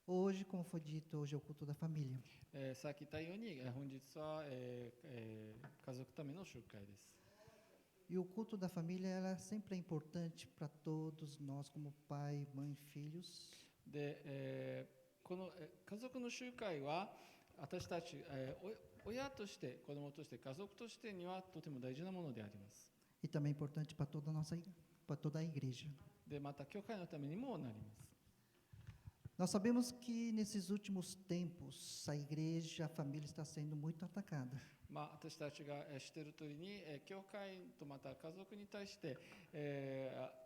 Hoje, como foi dito, hoje é o culto da família. さっき言ったように、本日は、家族ための集会です。E o culto da família ela sempre é importante para todos nós, como pai, mãe, filhos. で、この、家族の集会は私たち、親として子供として家族としてにはとても大事なものであります。 E também é importante para para toda a igreja. でまた教会のためにもなります。 Nós sabemos que nesses últimos tempos a igreja, a família está sendo muito atacada. 私たちが知っている通りに、教会とまた家族に対して、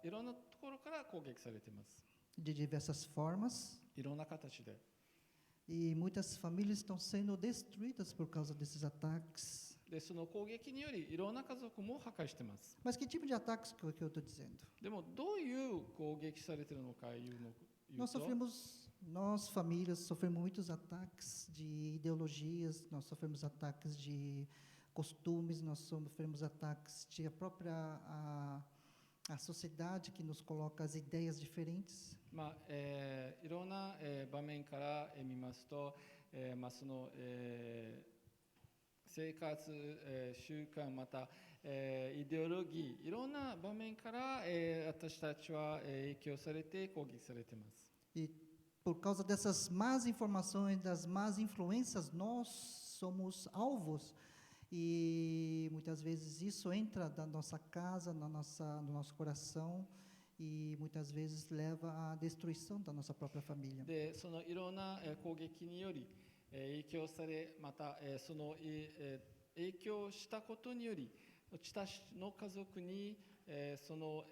いろんなところから攻撃されています。 De diversas formas. いろんな形で。 E muitas famílias estão sendo destruídas por causa desses ataques. でその攻撃によりいろんな家族も破壊しています。 Mas que tipo de ataques que eu estou dizendo? でもどういう攻撃されているのかいうの Nós famílias sofremos muitos ataques de ideologias, nós sofremos ataques de costumes, nós sofremos ataques de a sociedade que nos coloca as ideias diferentes. いろんな、場面から、見ますと、その、生活、習慣また、イデオロギーいろんな場面から、私たちは、影響されて攻撃されています。 E por causa dessas más informações, das más influências, nós somos alvos. E muitas vezes isso entra na nossa casa, no nosso coração, e muitas vezes leva à destruição da nossa própria família. でそのいろんな、攻撃により、影響されまた、その、影響したことにより私の家族に、その、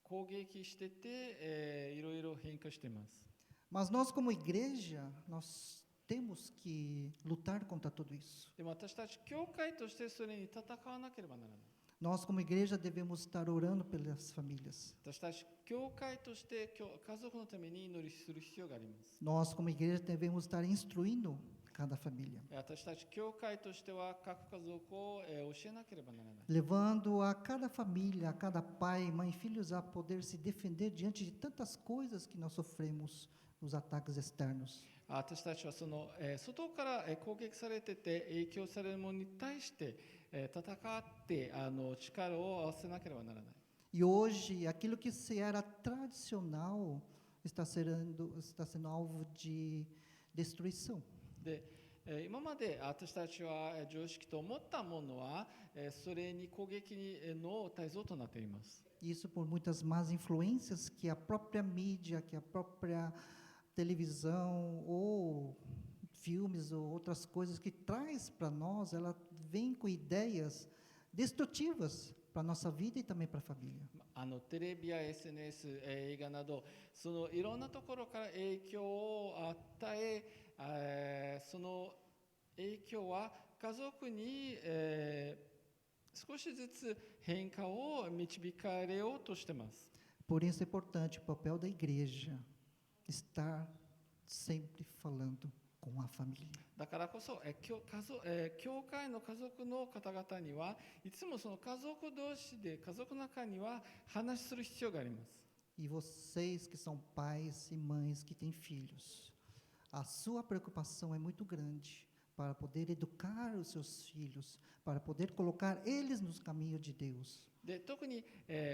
攻撃してて、いろいろ変化しています。 Mas nós como igreja, nós temos que lutar contra tudo isso. でも私たち教会としてそれに戦わなければならない。 Nós como igreja devemos estar orando pelas famílias. 私たち教会として家族のために祈りする必要があります。 Nós como igreja devemos estar instruindo cada família. 私たち教会としては各家族を、教えなければならない。 Levando a cada família, a cada pai, mãe, filhos a poder se defender diante de tantas coisas que nós sofremos nos ataques externos. 私たちはその、外から、攻撃されてて影響されるものに対して、戦って力を合わせなければならない。 E hoje, aquilo que se era tradicional está sendo alvo de destruição. で今まで私たちは常識と思ったものはそれに攻撃の対象となっています。 Isso por muitas más influências que a própria mídia, que a própria televisão ou filmes ou outras coisas que traz para nós, ela vem com ideias destrutivas para a nossa vida e também para a família. テレビや SNS、映画などそのいろんなところから影響を与え、その影響は家族に、少しずつ変化を導かれようとしています。 Por isso é importante o papel da igreja estar sempre falando com a família. だからこそ、教会の家族の方々にはいつもその家族同士で家族の中には話する必要があります。 E vocês que são pais e mães que têm filhos, a sua preocupação é muito grande para poder educar os seus filhos, para poder colocar eles nos caminhos de Deus. で特に、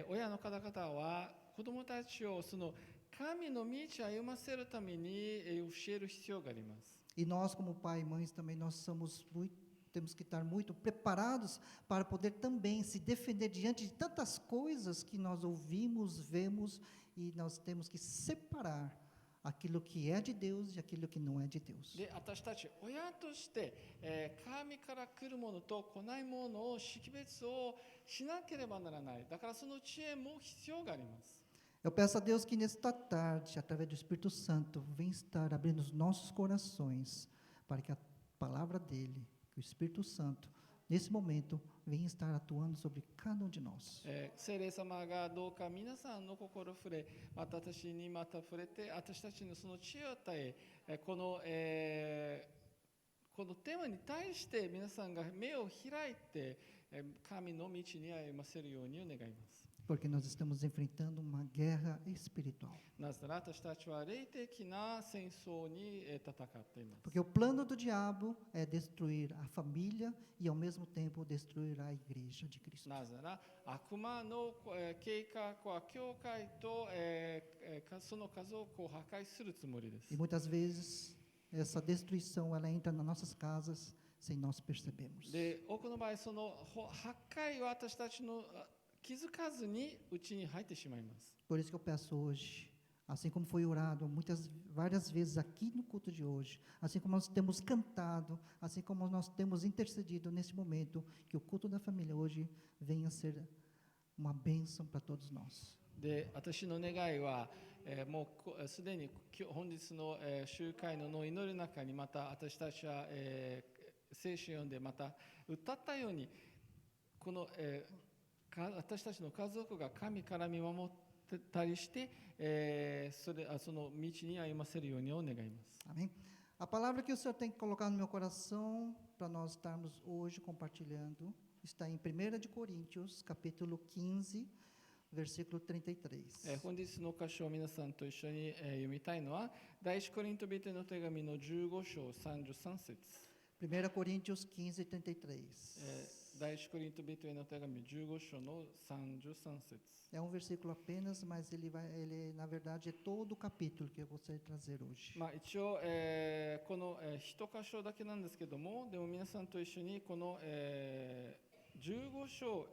親の方々は子どもたちをその神の道を歩ませるために、教える必要があります。 E nós como pai e mães também temos que estar muito preparados para poder também se defender diante de tantas coisas que nós ouvimos, vemos, e nós temos que separar aquilo que é de Deus e aquilo que não é de Deus. で私たち親として、神から来るものと来ないものを識別をしなければならない。だからその知恵も必要があります。 Eu peço a Deus que nesta tarde, através do Espírito Santo, venha estar abrindo os nossos corações para que a palavra dele, que o Espírito Santo, nesse momento, venha estar atuando sobre cada um de nós. 聖霊様がどうか皆さんの心を触れ、また私にまた触れて、私たちのその知恵を与え、このテーマに対して皆さんが目を開いて、神の道に歩ませるようにお願いします。Porque nós estamos enfrentando uma guerra espiritual. なぜなら私たちは霊的な戦争に戦っています。 Porque o plano do diabo é destruir a família e, ao mesmo tempo, destruir a igreja de Cristo. なぜなら悪魔の計画は教会とその家族を破壊するつもりです。 E muitas vezes, essa destruição ela entra nas nossas casas sem nós percebermos. で、多くの場合その破壊は私たちの気づかずにうちに入ってしまいます。 Por isso que eu peço hoje, assim como foi orado várias vezes aqui no culto de hoje, assim como nós temos cantado, assim como nós temos intercedido nesse momento, que o culto da família hoje venha a ser uma bênção para todos nós. で、私の願いは、もうすでに本日の、集会の祈りの中にまた私たちは、聖書を読んでまた歌ったようにこの、私たちの家族が神から見守ってたりして、その道に歩ませるようにを願います。 Amém? A palavra que o Senhor tem colocado no meu coração para nós estarmos hoje compartilhando está em 1 de Coríntios, capítulo 15, versículo 33. 本日の箇所を皆さんと一緒に、読みたいのは第一コリント人への手紙の15章33節。 1 Coríntios 15, 33. 第一コリント人への手紙15章の33節。 É um versículo apenas, mas ele na verdade é todo o capítulo que eu gostaria de trazer hoje. 一応、この、一箇所だけなんですけども、でも皆さんと一緒にこの、15章、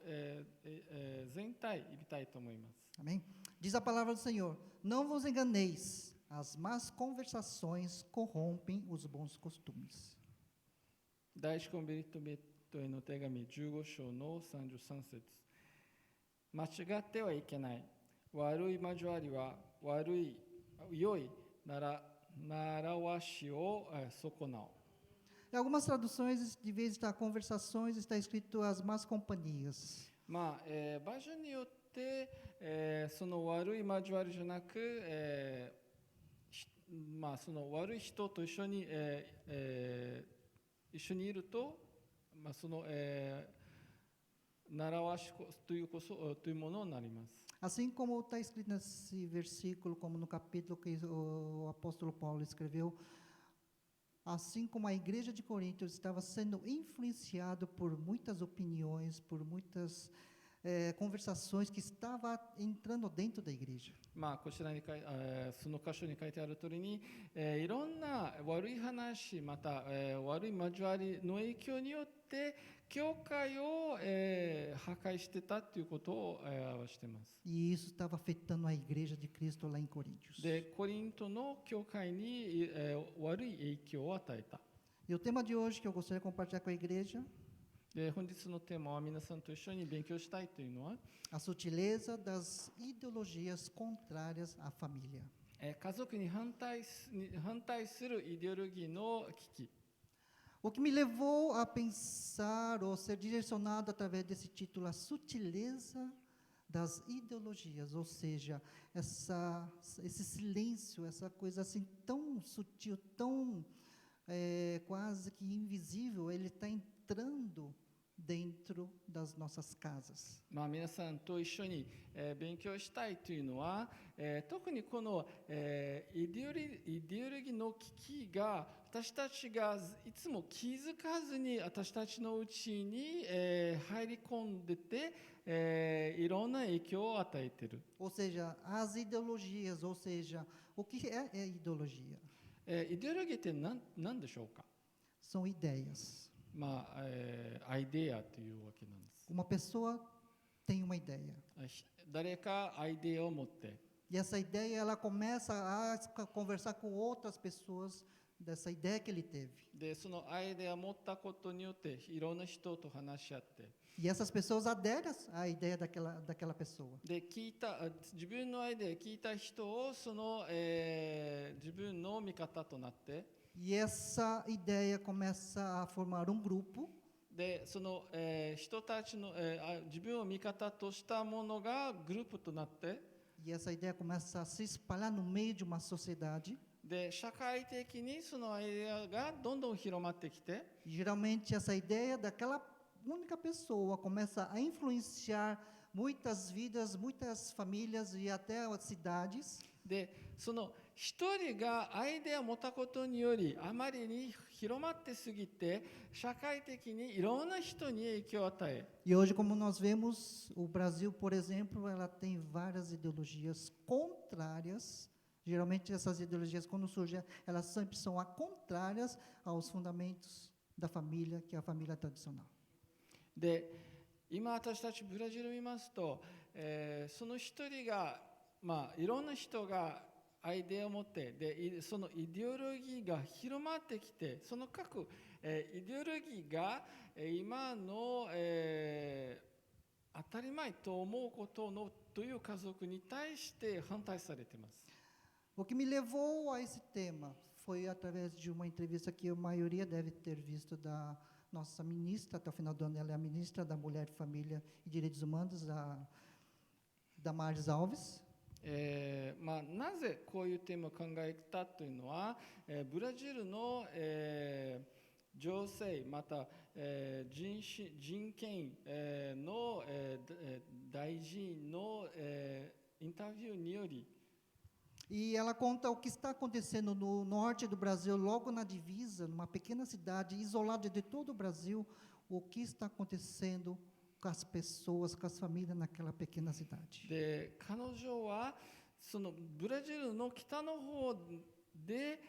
全体見たいと思います。 Amém? Diz a palavra do Senhor: Não vos enganeis, as más conversações corrompem os bons costumes. 第一コリント人への手紙15章の33節。間違ってはいけない。悪い交わりは良い習わしを損なう。 Em algumas traduções, de vez estar conversações, está escrito as más companhias. バージョンによって、その悪い交わりじゃなく、その悪い人と一緒に、一緒にいると、その、習わしというものになります。 Assim como está escrito nesse versículo, como no capítulo que o apóstolo Paulo escreveu, assim como a igreja de Corinto estava sendo influenciado por muitas opiniões, por muitas conversações que estavam entrando dentro da igreja. こちらにその箇所に書いてある通りに、いろんな悪い話また、悪い交わりの影響によって教会を、破壊してたということを表しています。 E isso estava afetando a igreja de Cristo lá em Coríntios. で、コリントの教会に、悪い影響を与えた。 E o tema de hoje que eu gostaria de compartilhar com a igreja, で、本日のテーマは皆さんと一緒に勉強したいというのは、 a sutileza das ideologias contrárias à família. 家族に反対するイデオロギーの危機。 O que me levou a pensar ou ser direcionado através desse título, a sutileza das ideologias, ou seja, esse silêncio, essa coisa assim tão sutil, tão quase que invisível, ele está entrando dentro das nossas casas. 皆さんと一緒に、勉強したいというのは、特にこの、イデオロギーの危機が私たちがいつも気づかずに私たちのうちに、入り込んでて、いろんな影響を与えている。 Ou seja, as ideologias, ou seja, o que é ideologia? イデオロギーって何でしょうか？ São ideias. アイデアというわけなんです。 Uma pessoa tem uma ideia. 誰かアイデアを持って、 E essa ideia, ela começa a conversar com outras pessoas dessa ideia que ele teve. で、そのアイデアを持ったことによっていろんな人と話し合って、 E essas pessoas aderem à ideia daquela pessoa. で自分のアイデアを聞いた人をその、自分の味方となって、 E essa ideia começa a formar um grupo. でその、人たちの、自分を味方としたものがグループとなって、 E essa ideia começa a se espalhar no meio de uma sociedade. で社会的にそのアイデアがどんどん広まってきて、 E geralmente essa ideia daquela única pessoa começa a influenciar muitas vidas, muitas famílias e até as cidades. で、その一人がアイデアを持ったことにより、あまりに広まってすぎて、社会的にいろんな人に影響を与え、E hoje, como nós vemos, o Brasil, por exemplo, ela tem várias ideologias contrárias. Geralmente, essas ideologias, quando surgem, elas sempre são contrárias aos fundamentos da família, que é a família tradicional. で、今私たちブラジルを見ますと、その一人が、いろんな人がアイデアを持って、で、そのイデオロギーが広まってきて、その各、イデオロギーが、今の、当たり前と思うことのという家族に対して反対されています。O que me levou a esse tema foi através de uma entrevista que a maioria deve ter visto da nossa ministra, até o final do ano ela é a ministra da Mulher, Família e Direitos Humanos, da Damares Alves. なぜこういうテーマを考えたというのは、ブラジルの、情勢また、人権、の、大臣の、インタビューにより、E ela conta o que está acontecendo no norte do Brasil, logo na divisa, numa pequena cidade, isolada de todo o Brasil, o que está acontecendo com as pessoas, com as famílias naquela pequena cidade. で、彼女はそのブラジルの北の方で、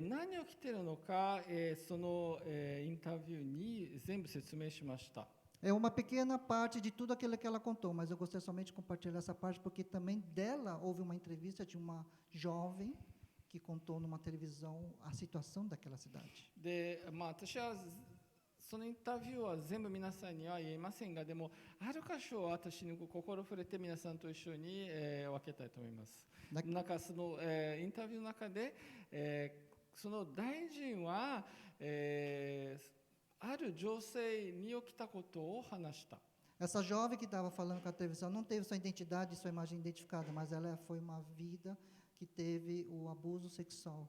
何が起きているのか、その、インタビューに全部説明しました。É uma pequena parte de tudo aquilo que ela contou, mas eu gostaria somente de compartilhar essa parte, porque também dela houve uma entrevista de uma jovem que contou numa televisão a situação daquela cidade. で、私はそのインタビューは全部皆さんには言えませんが、でもある箇所は私に心触れて皆さんと一緒に、分けたいと思います。なんかその、インタビューの中で、その大臣は、ある女性に起きたことを話した。 Essa jovem que estava falando com a televisão não teve sua identidade e sua imagem identificada, mas ela foi uma vida que teve o abuso sexual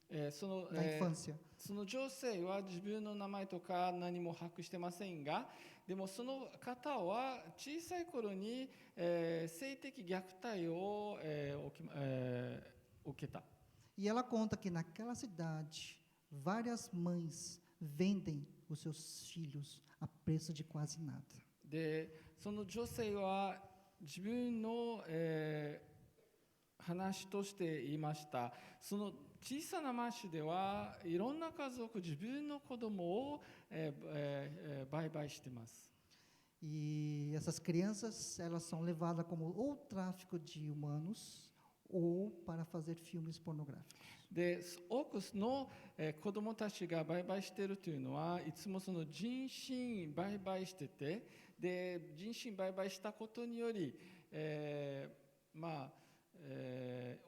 na infância. その女性は自分の名前とか何も把握してませんが、でもその方は小さい頃に、性的虐待を、受けた。 E ela conta que naquela cidade, várias mães vendem os seus filhos a preço de quase nada. で、その女性は自分の、話として言いました。その小さな町ではいろんな家族、自分の子供を、売買しています。 E essas crianças, elas são levadas como ou tráfico de humanos ou para fazer filmes pornográficos. で、多くの、子供たちが売買しているというのはいつもその人身売買してて、で、人身売買したことにより、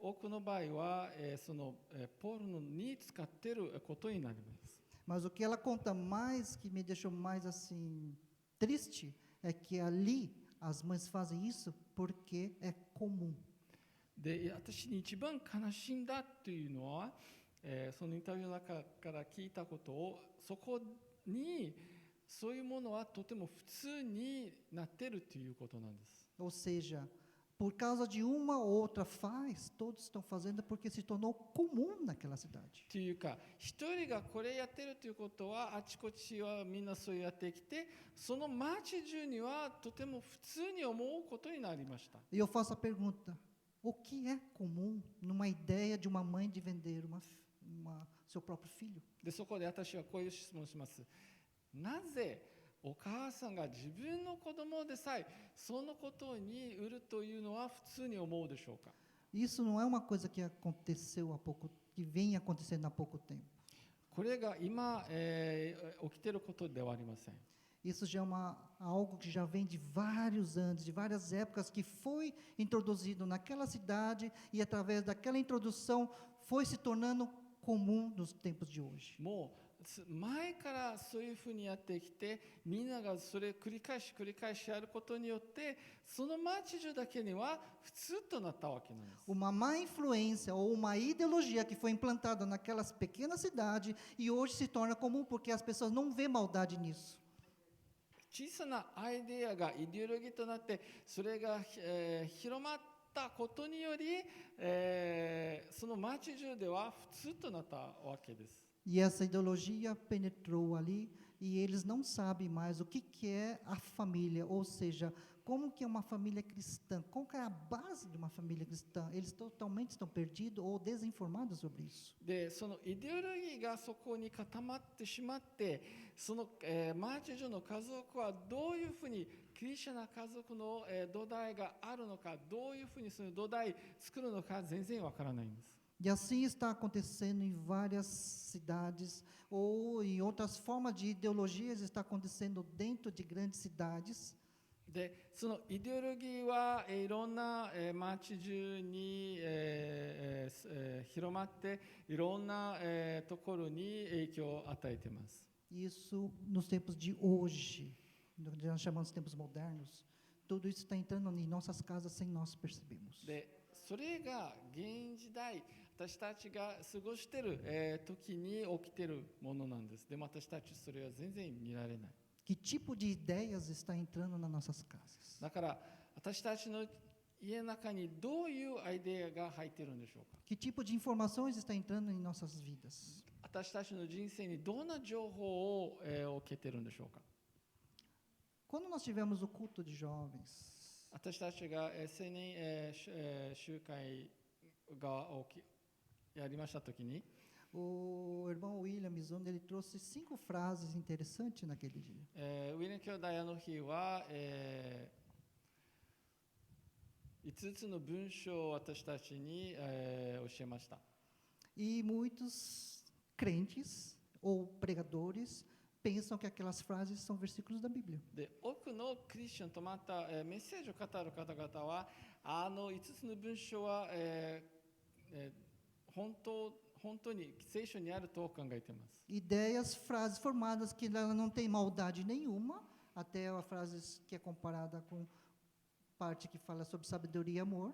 多くの場合は、その、ポルノに使っていることになります。 Mas o que ela conta mais, que me deixou mais assim triste, é que ali as mães fazem isso porque é comum. で、私に一番悲しんだというのは、そのインタビューの中から聞いたことを、そこにそういうものはとても普通になっているということなんです。 Ou seja, por causa de uma ou outra faz, todos estão fazendo porque se tornou comum naquela cidade. というか、一人がこれやってるということはあちこちはみんなそうやってきて、その町中にはとても普通に思うことになりました。 E eu faço a pergunta: o que é comum numa ideia de uma mãe de vender seu próprio filho? で、そこで私はこういう質問をします。なぜお母さんが自分の子供でさえそのことに売るというのは普通に思うでしょうか。 Isso não é uma coisa que aconteceu há pouco, que vem acontecendo há pouco tempo. これが今、起きていることではありません。 Isso já é algo que já vem de vários anos, de várias épocas, que foi introduzido naquela cidade e através daquela introdução foi se tornando comum nos tempos de hoje. もう前からそういうふうにやってきて、みんながそれ繰り返しやることによって、その町中だけには普通となったわけなんです。 Uma má influência ou uma ideologia que foi implantada naquelas pequenas cidades e hoje se torna comum porque as pessoas não vêem maldade nisso. 小さなアイデアがイデオロギーとなってそれが、広まったことにより、その町中では普通となったわけです。E essa ideologia penetrou ali e eles não sabem mais o que é a família, ou seja, como que é uma família cristã, qual que é a base de uma família cristã. Eles totalmente estão perdidos ou desinformados sobre isso. で、そのイデオロギーがそこに固まってしまって、その、マーチ女の家族はどういうふうにクリスチャンな家族の、土台があるのか、どういうふうにその土台作るのか全然わからないんです。E assim está acontecendo em várias cidades, ou em outras formas de ideologias, está acontecendo dentro de grandes cidades. で、そのイデオロギーはいろんな、町中に、広まっていろんな、ところに影響を与えています。Isso nos tempos de hoje, nós chamamos de tempos modernos, tudo isso está entrando em nossas casas sem nós percebermos. で、それが現時代私たちが過ごしている、時に起きているものなんです。でも私たちそれは全然見られない。Que tipo de ideias está entrando nas nossas casas? だから私たちの家の中にどういうアイデアが入っているんでしょうか。 Que tipo de informações está entrando em nossas vidas? 私たちの人生にどんな情報を、受けているんでしょうか。 Quando nós tivemos o culto de jovens, 私たちが、青年、集会がやりましたときに、 o irmão William Mizuno, ele trouxe 5 frases interessantes naquele dia. ウィリアム兄弟の日は、5つの文章を私たちに、教えました。 E muitos crentes ou pregadores pensam que aquelas frases são versículos da Bíblia. で、多くのクリスチャンとまた、メッセージを語る方々は、あの5つの文章は、本当に聖書にあると考えています。 Ideias, frases formadas que ela não tem maldade nenhuma, até a frase que é comparada com parte que fala sobre sabedoria e amor.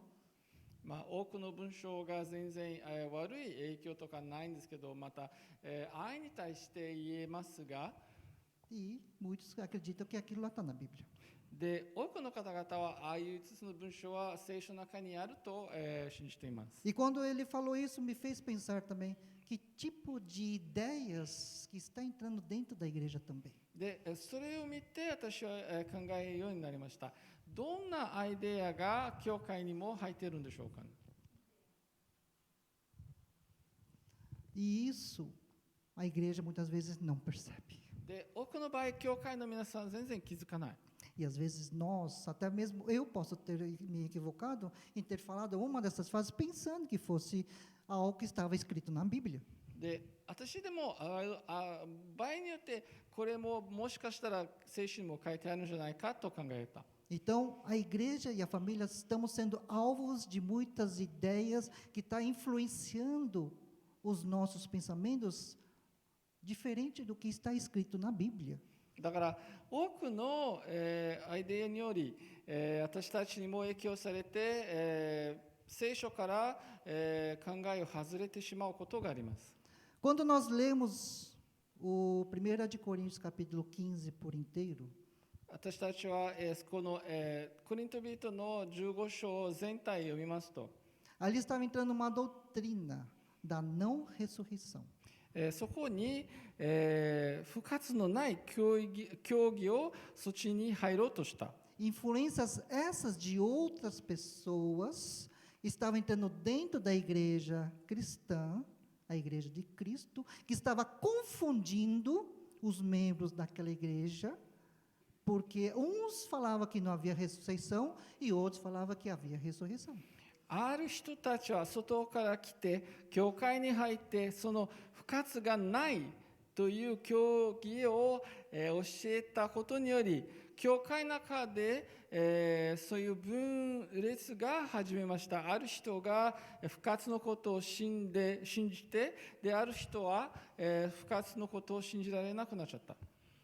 まあ、多くの文章が全然、悪い影響とかないんですけど、また、愛に対して言えますが、 E muitos acreditam que aquilo lá está na Bíblia. で、多くの方々はああいう5つの文章は聖書の中にあると、信じています。 E quando ele falou isso, me fez pensar também que tipo de ideias que está entrando dentro da igreja também. で、それを見て私は、考えるようになりました。どんなアイデアが教会にも入っているんでしょうか。 E isso a igreja muitas vezes não percebe. で、多くの場合教会の皆さん全然気づかない。 E às vezes nós, até mesmo eu posso ter me equivocado em ter falado uma dessas frases pensando que fosse algo que estava escrito na Bíblia. で、私でも場合によってこれももしかしたら聖書にも書いてあるんじゃないかと考えた。 Então, a igreja e a família estamos sendo alvos de muitas ideias que estão influenciando os nossos pensamentos diferente do que está escrito na Bíblia. だから多くの、アイデアにより、私たちにも影響されて、聖書から、考えを外れてしまうことがあります。 Quando nós lemos o 1 de Coríntios capítulo 15 por inteiro, 私たちは、この、コリント人の15章全体を読みますと、 ali estava entrando uma doutrina da não ressurreição. そこに、不活のない教義をそっちに入ろうとした。 Influências essas de outras pessoas estavam entrando dentro da igreja cristã, a igreja de Cristo, que estava confundindo os membros daquela igreja, porque uns falavam que não havia ressurreição e outros falavam que havia ressurreição. ある人たちは外から来て教会に入ってその不活がないという教義を、教えたことにより教会の中で、そういう分裂が始めました。ある人が不活のことを信じてである人は、不活のことを信じられなくなっちゃった。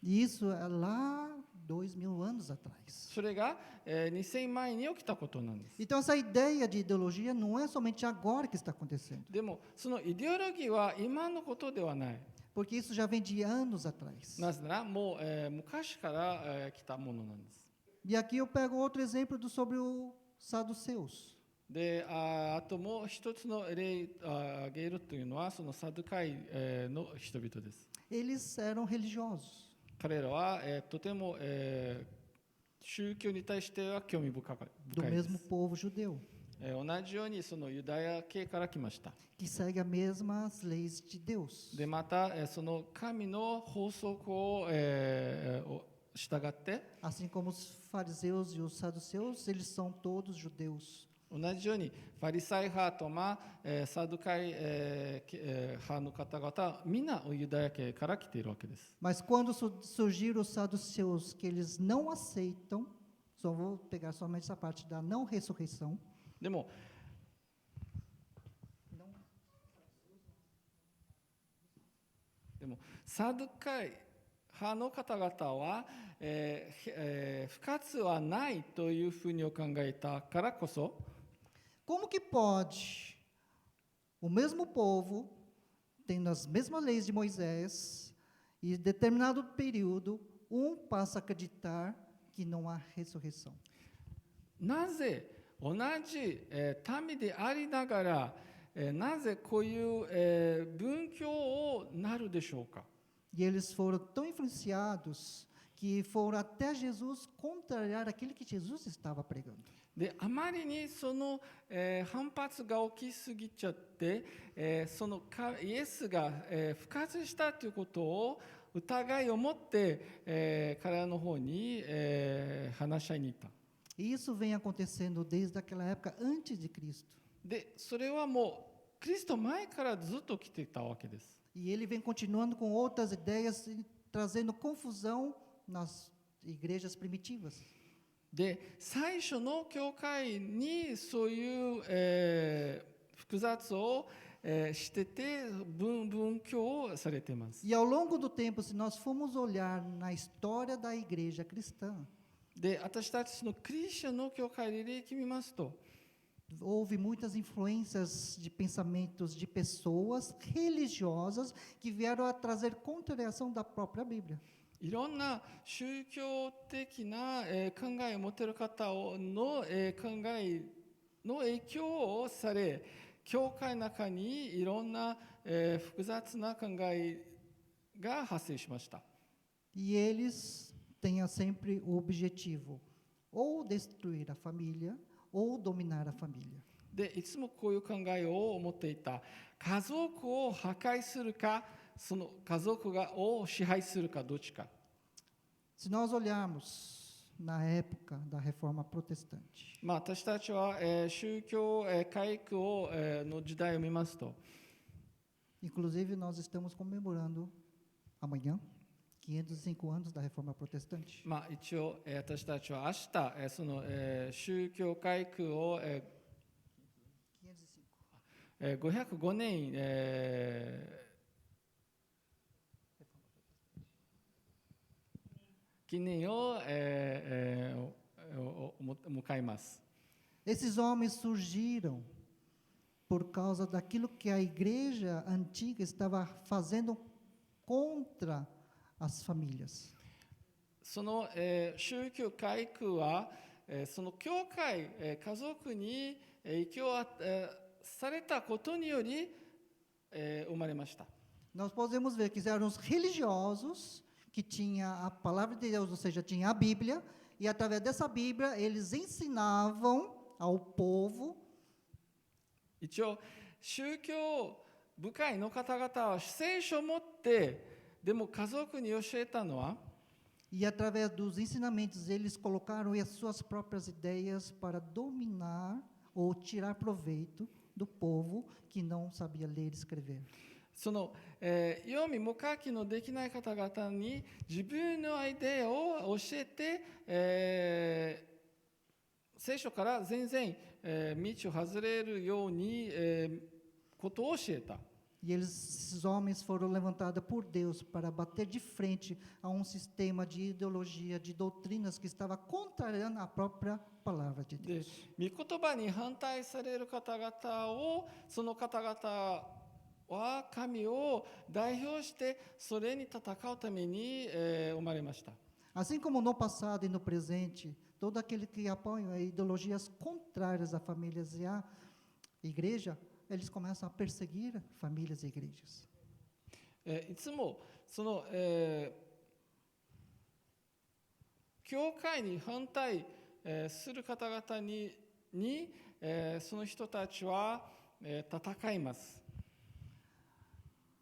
E isso é lá 2000 anos atrás. それが、2000前に起きたことなんです。 Então, essa ideia de ideologia não é somente agora que está acontecendo, でもそのイデオロギーは今のことではない。 porque isso já vem de anos atrás. なぜならもう、昔から、来たものなんです。 E aqui eu pego outro exemplo sobre os saduceus. で、あともう一つの例を挙げるというのはそのサドカイ、の人々です。 Eles eram religiosos. 彼らは、とても、宗教に対しては興味深い do です。 mesmo povo judeu, 同じようにそのユダヤ系から来ました。 que segue as mesmas leis de Deus. でまた、その神の法則を、従って、 Assim como os fariseus e os saduceus, eles são todos judeus. 同じようにファリサイ派と、サドカイ、派の方々みんなユダヤ系から来ているわけです。 Mas quando surgiram os saduceus, que eles não aceitam, só vou pegar somente essa parte da não ressurreição, でもサドカイ派の方々は、不活はないというふうに考えたからこそ、 como que pode o mesmo povo, tendo as mesmas leis de Moisés, e em determinado período, passa a acreditar que não há ressurreição? なぜ同じ、民でありながら、なぜこういう、分教をなるでしょうか。 E eles foram tão influenciados que foram até Jesus contrariar aquilo que Jesus estava pregando. であまりにその、反発が起きすぎちゃって、そのイエスが、復活したということを疑いを持って、彼らの方に、話し合いに行った。 E isso vem acontecendo desde aquela época antes de Cristo. でそれはもうクリスト前からずっと来ていたわけです。 E ele vem continuando com outras ideias e trazendo confusão nas igrejas primitivas. で最初の教会にそういう、複雑を、してて分教をされています。 E ao longo do tempo, se nós formos olhar na história da igreja cristã, で私たちそのクリスチャンの教会履歴見ますと、 houve muitas influências de pensamentos de pessoas religiosas que vieram a trazer contrariação da própria Bíblia. いろんな宗教的な、考えを持っている方の、考えの影響をされ、教会の中にいろんな、複雑な考えが発生しました。 E eles têm sempre o objetivo ou destruir a família ou dominar a família. でいつもこういう考えを持っていた。家族を破壊するか、その家族を支配するかどっちか。 Se nós olharmos na época da Reforma Protestante, 私たちは、宗教、改革を、の時代を見ますと、 inclusive nós estamos comemorando amanhã 505 anos da Reforma Protestante. 一応、私たちは明日、その、宗教改革を、505年、記念を、迎えます。 Esses homens surgiram por causa daquilo que a igreja antiga estava fazendo contra as famílias. その、宗教改革は、その教会、家族に影響を、されたことにより、生まれました。 Nós podemos ver que eram os religiosos que tinha a palavra de Deus, ou seja, tinha a Bíblia, e através dessa Bíblia eles ensinavam ao povo. 一応宗教部会の方々は聖書を持ってでも家族に教えたのは E através dos ensinamentos eles colocaram as suas próprias ideias para dominar ou tirar proveito do povo que não sabia ler e escrever. その、読みも書きのできない方々に自分のアイデアを教えて、聖書から全然、道を外れるように、ことを教えた。E esses homens foram levantados por Deus para bater de frente a um sistema de ideologia, de doutrinas que estava contrariando a própria palavra de で Deus. 御言葉に反対される方々をその方々は神を代表してそれに戦うために、生まれました。 Assim como no passado e no presente, todo aquele que apoia ideologias contrárias a famílias e à igreja, eles começam a perseguir famílias e igrejas. いつもその、教会に反対、する方々に、その人たちは、戦います。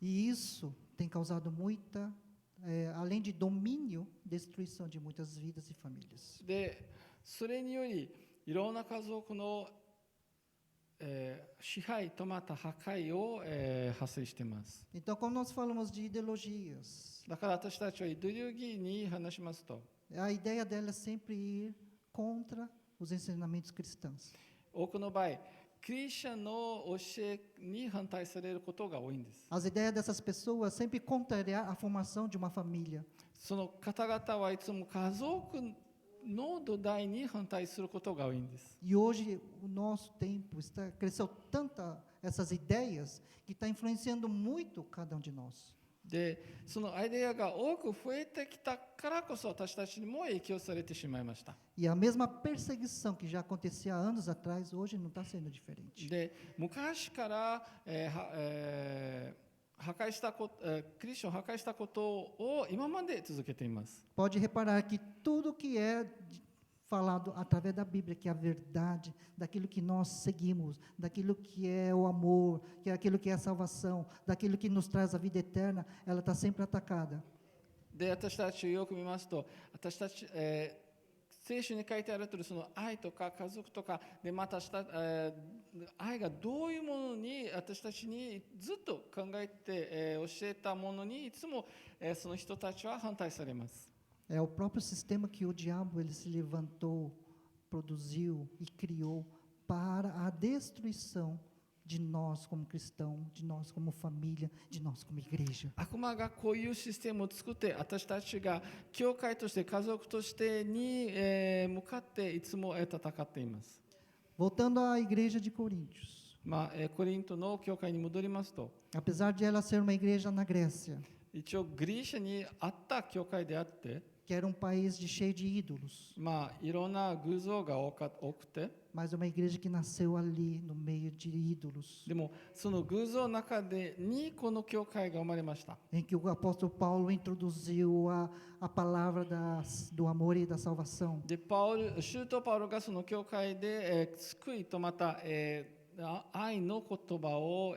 E isso tem causado muita, além de domínio, destruição de muitas vidas e famílias. で、それによりいろんな家族の、支配とまた破壊を、発生しています。 Então, quando nós falamos de ideologias, だから私たちはイデオロギーに話しますと、 a ideia dela é sempre ir contra os ensinamentos cristãos. 多くの場合、クリスチャンの教えに反対されることが多いんです。 As ideias dessas pessoas sempre contrariar a formação de uma família. その方々はいつも家族の土台に反対することが多いんです。 E hoje o nosso tempo cresceu tanta essas ideias que está influenciando muito cada um de nós. で、そのアイデアが多く増えてきたからこそ私たちにも影響されてしまいました。 E a mesma perseguição que já acontecia há anos atrás, hoje não está sendo diferente. で、昔から、破壊したこと、クリスチャンを破壊したことを今まで続けています。 Pode reparar que tudo que é falado através da Bíblia, que é a verdade, daquilo que nós seguimos, daquilo que é o amor, que é aquilo que é a salvação, daquilo que nos traz a vida eterna, ela está sempre atacada. で、私たちをよく見ますと、私たち、聖書に書いてあるとおり、その愛とか家族とかでまた愛がどういうものに私たちにずっと考えて、教えたものにいつも、その人たちは反対されます。 É o próprio sistema que o diabo ele se levantou, produziu e criou para a destruição de nós como cristão, de nós como família, de nós como igreja. 悪魔がこういうシステムを作って私たちが教会として家族としてに、向かっていつも、戦っています。 Voltando à igreja de Coríntios. コリントの教会に戻りますと、 Apesar de ela ser uma igreja na Grécia, 一応グリシャにあった教会であって、 que era um país cheio de ídolos, いろんな偶像が多くて、 mas uma igreja que nasceu ali no meio de ídolos, でもその偶像の中でにこの教会が生まれました。 em que o apóstolo Paulo introduziu a palavra do amor e da salvação. で、シュートパウロがその教会で、救いとまた、愛の言葉を、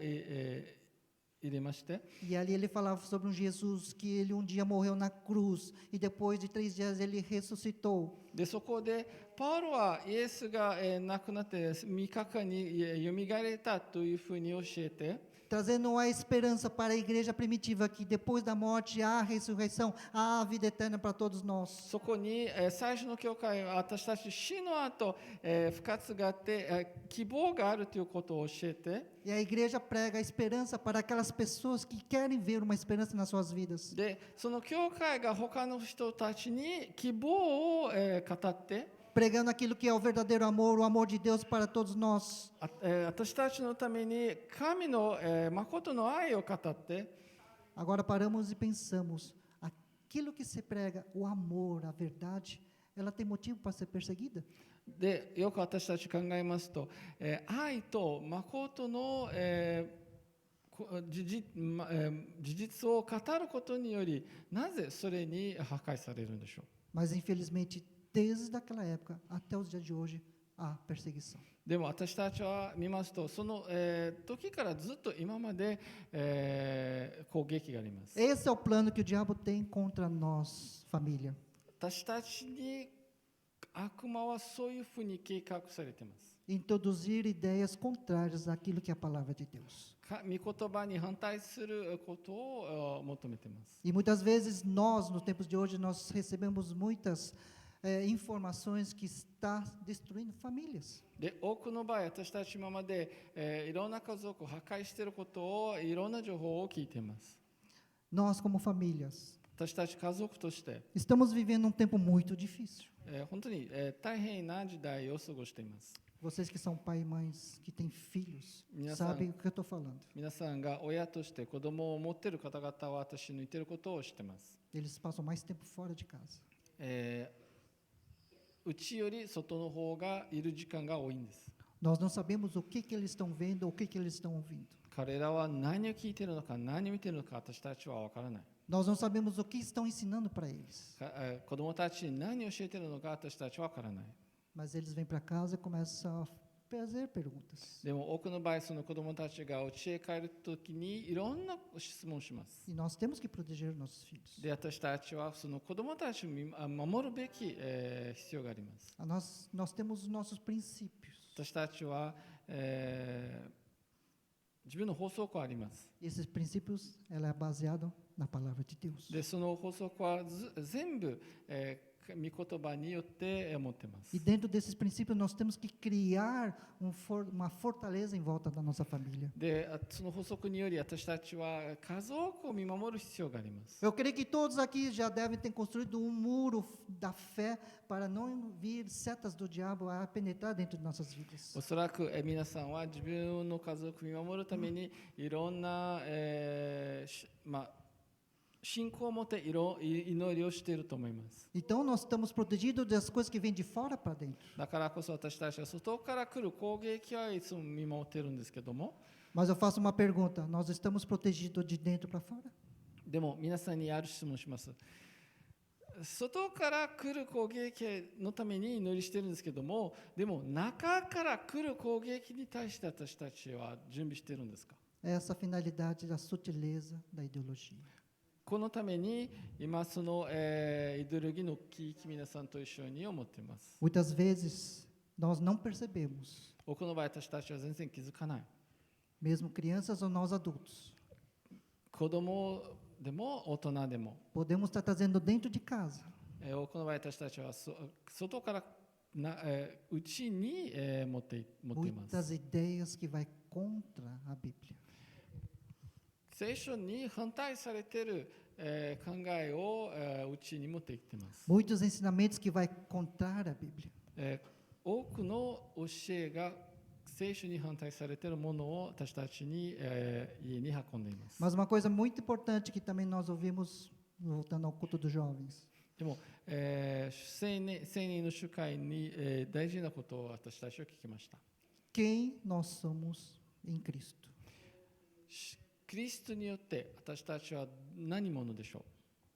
入れまして、 E ali ele falava sobre um Jesus que ele um dia morreu na cruz e depois de 3 dias ele ressuscitou. でそこでパウロはイエスが、亡くなって3日間によみがえれたというふうに教えて、 Trazendo a esperança para a igreja primitiva que depois da morte há a ressurreição, há a vida eterna para todos nós. そこに、最初の教会は私たち死の後、復活があって、希望があるということを教えて、 E a igreja prega a esperança para aquelas pessoas que querem ver uma esperança nas suas vidas. でその教会が他の人たちに希望を、語って、 Pregando aquilo que é o verdadeiro amor, o amor de Deus para todos nós. 私たちのために神の、誠の愛を語って、 Agora paramos e pensamos, aquilo que se prega, o amor, a verdade, ela tem motivo para ser perseguida? でよく私たち考えますと、愛と誠の、事実を語ることによりなぜそれに破壊されるんでしょう。 Mas infelizmente, desde aquela época até os dias de hoje, há perseguição. でも私たちは見ますと、その、時からずっと今まで、攻撃があります。 Esse é o plano que o diabo tem contra nós, família. 私たちに悪魔はそういうふうに計画されています。 Introduzir ideias contrárias àquilo que é a palavra de Deus. 御言葉に反対することを求めています。 E muitas vezes nós, nos tempos de hoje, nós recebemos muitas informações que está destruindo famílias. で、多くの場合、私たち今まで、いろんな家族を破壊していることを、いろんな情報を聞いています。 Nós, como famílias, 私たち家族として、 estamos vivendo um tempo muito difícil. 本当に、大変な時代を過ごしています。 Vocês que são pai e mães, que têm filhos, Minha sabem o que eu estou falando. 皆さんが親として子供を持っている方々は私の言っていることを知っています。 Eles passam mais tempo fora de casa. うちより外の方がいる時間が多いんです。 Nós não sabemos o que eles estão vendo, o que eles estão ouvindo. 彼らは何を聞いているのか、何を見ているのか、私たちは分からない。 Nós não sabemos o que estão ensinando para eles. 子供たちに何を教えているのか、私たちは分からない。 Mas eles vêm para casa e começam a fazer perguntas. でも多くの場合、その子供たちが家へ帰るときにいろんな質問をします。 E nós temos que proteger nossos filhos. で、私たちはその子供たちを守るべき、必要があります。 Nós temos os nossos princípios. 私たちは、自分の法則はあります。 Esses princípios, ela é baseado na palavra de Deus. で、その法則は全部、御言葉によって持っています。 E dentro desses princípios nós temos que criar uma fortaleza em volta da nossa família. で、その法則により私たちは家族を見守る必要があります。 Eu creio que todos aqui já devem ter construído um muro da fé para não vir setas do diabo a penetrar dentro de nossas vidas. おそらく皆さんは自分の家族を見守るためにいろんな、信仰を持って祈りをしていると思います。 Então nós estamos protegidos das coisas que vêm de fora para dentro. だからこそ私たちは外から来る攻撃はいつも見守っているんですけども、 Mas eu faço uma pergunta: nós estamos protegidos de dentro para fora? でも皆さんにある質問をします。外から来る攻撃のために祈りしているんですけども、でも中から来る攻撃に対して私たちは準備しているんですか？ Essa finalidade da sutileza da ideologia. このために今その、イデオロギーの危機皆さんと一緒に思っています。 Muitas vezes nós não percebemos, 多くの場合私たちは全然気づかない。 mesmo crianças ou nós adultos. 子供でも大人でも、 Podemos estar trazendo dentro de casa 多くの場合私たちは外から内に、持っています。 muitas ideias que vai contra a Bíblia. 聖書に反対されている、考えを、内に持ってきています。 Muitos ensinamentos que vai contra a Bíblia. 多くの教えが聖書に反対されているものを私たちに、家に運んでいます。 Mas uma coisa muito importante que também nós ouvimos, voltando ao culto dos jovens, でも、青年の集会に、大事なことを私たちは聞きました。 quem nós somos em Cristo. キリストによって私たちは何者でしょう？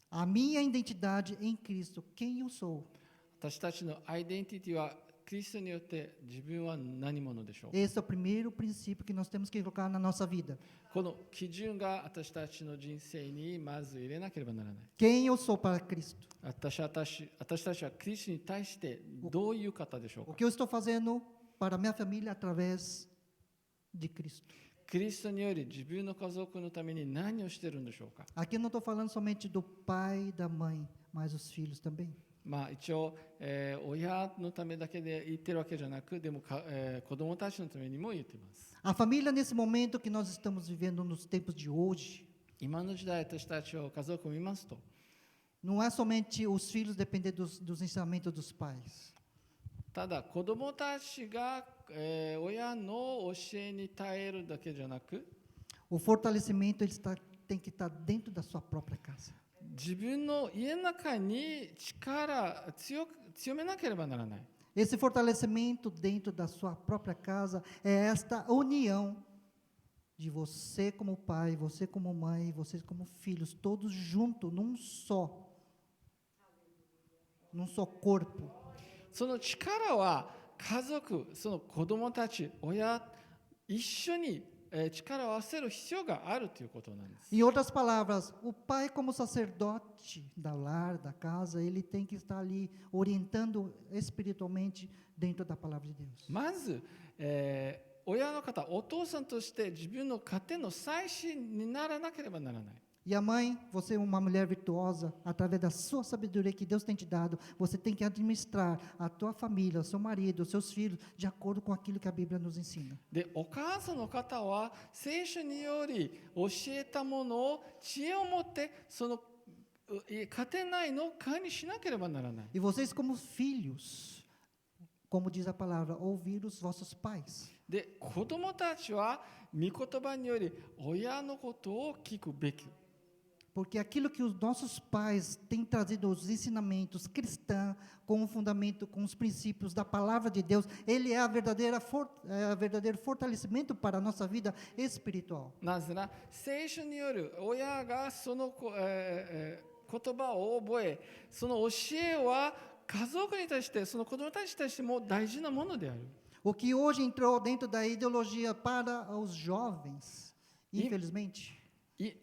A minha identidade em Cristo, quem eu sou. 私たちのアイデンティティはキリストによって自分は何者でしょう？ Esse é o primeiro princípio que nós temos que colocar na nossa vida. この基準が私たちの人生にまず入れなければならない。 Quem eu sou para Cristo. 私たちはキリストに対してどういう方でしょう O か？ que eu estou fazendo para minha família através de Cristo. キリストにより自分の家族のために何をしているんでしょうか？ Aqui eu não estou falando somente do pai e da mãe, mas os filhos também. 一応、親のためだけで言ってるわけじゃなく、でも子供たちのためにも言っています。 A família, nesse momento que nós estamos vivendo nos tempos de hoje, 今の時代私たちを家族を見ますと、 não é somente os filhos depender dos ensinamentos dos pais. ただ子供たちが、親の教えに耐えるだけじゃなく、 O fortalecimento tem que estar dentro da sua própria casa. 自分の家の中に強めなければならない。 Esse fortalecimento dentro da sua própria casa é esta união de você como pai, você como mãe, vocês como filhos, todos juntos num só corpo. その力は家族、その子供たち、親、一緒に力を合わせる必要があるということなんです。 Em outras palavras, o pai como sacerdote da lar, da casa, ele tem que estar ali orientando espiritualmente dentro da palavra de Deus. まず、親の方、お父さんとして自分の家庭の祭司にならなければならない。E a mãe, você é uma mulher virtuosa, através da sua sabedoria que Deus tem te dado, você tem que administrar a tua família, o seu marido, os seus filhos, de acordo com aquilo que a Bíblia nos ensina. で、お母さんの方は聖書により教えたものを知恵を持ってその家庭内の管理しなければならない。 E vocês como filhos, como diz a palavra, ouvir os vossos pais. で、子供たちは御言葉により親のことを聞くべき。 Porque aquilo que os nossos pais têm trazido, os ensinamentos cristãos, com o fundamento, com os princípios da palavra de Deus, ele é a verdadeiro fortalecimento para a nossa vida espiritual. なぜなら聖書による親がその言葉を覚え、その教えは家族に対して、その子供たちに対しても大事なものである。 O que hoje entrou dentro da ideologia para os jovens, infelizmente,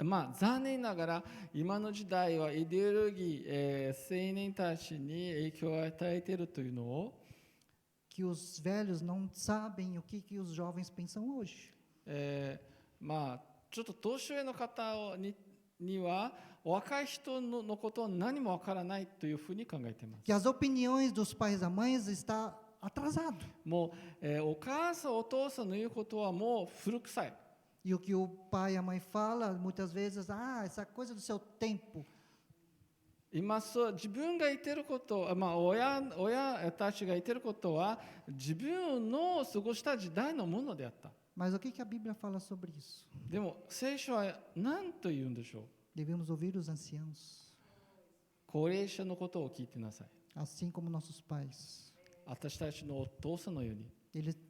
まあ、残念ながら今の時代はイデオロギー、青年たちに影響を与えているというのを、 que os velhos não sabem o que os jovens pensam hoje. まあ、ちょっと年上の方には若い人のことは何もわからないというふうに考えています。 Que as opiniões dos pais e mães está atrasado. もう、お母さんお父さんの言うことはもう古臭い。 E o que o pai e a mãe falam, muitas vezes, essa coisa do seu tempo. 今自分が言っていること、まあ、親たちが言っていることは自分の過ごした時代のものであった。 Mas o que a Bíblia fala sobre isso? でも聖書は何と言うんでしょう。 Devemos ouvir os anciãos, 高齢者のことを聞いてなさい。 assim como nossos pais. 私たちのお父さんのように。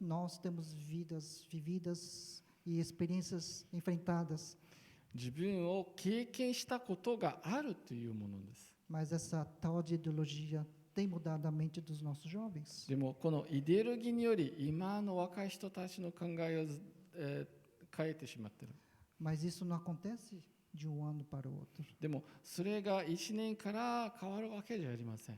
Nós temos vidas vividas e experiências enfrentadas, 自分を経験したことがあるというものです。 mas essa tal de ideologia tem mudado a mente dos nossos jovens. でもこのイデオロギーにより今の若い人たちの考えを、変えてしまっている。 Mas isso não acontece de um ano para o outro. でもそれが1年から変わるわけじゃありません。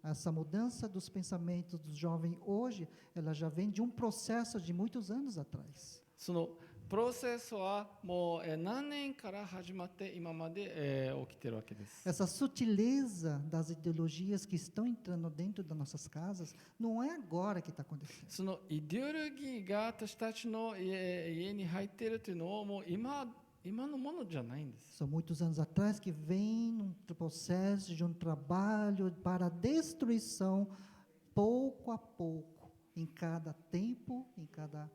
Essa mudança dos pensamentos dos jovens hoje, ela já vem de um processo de muitos anos atrás. そのプロセスはもう何年から始まって今まで、起きているわけです。 Essa sutileza das ideologias que estão entrando dentro das nossas casas, não é agora que está acontecendo. そのイデオロギーが私たちの家に入っているというのをもう今のものじゃないんです。 São muitos anos atrás que vem num processo de um trabalho para a destruição, pouco a pouco, em cada tempo, em cada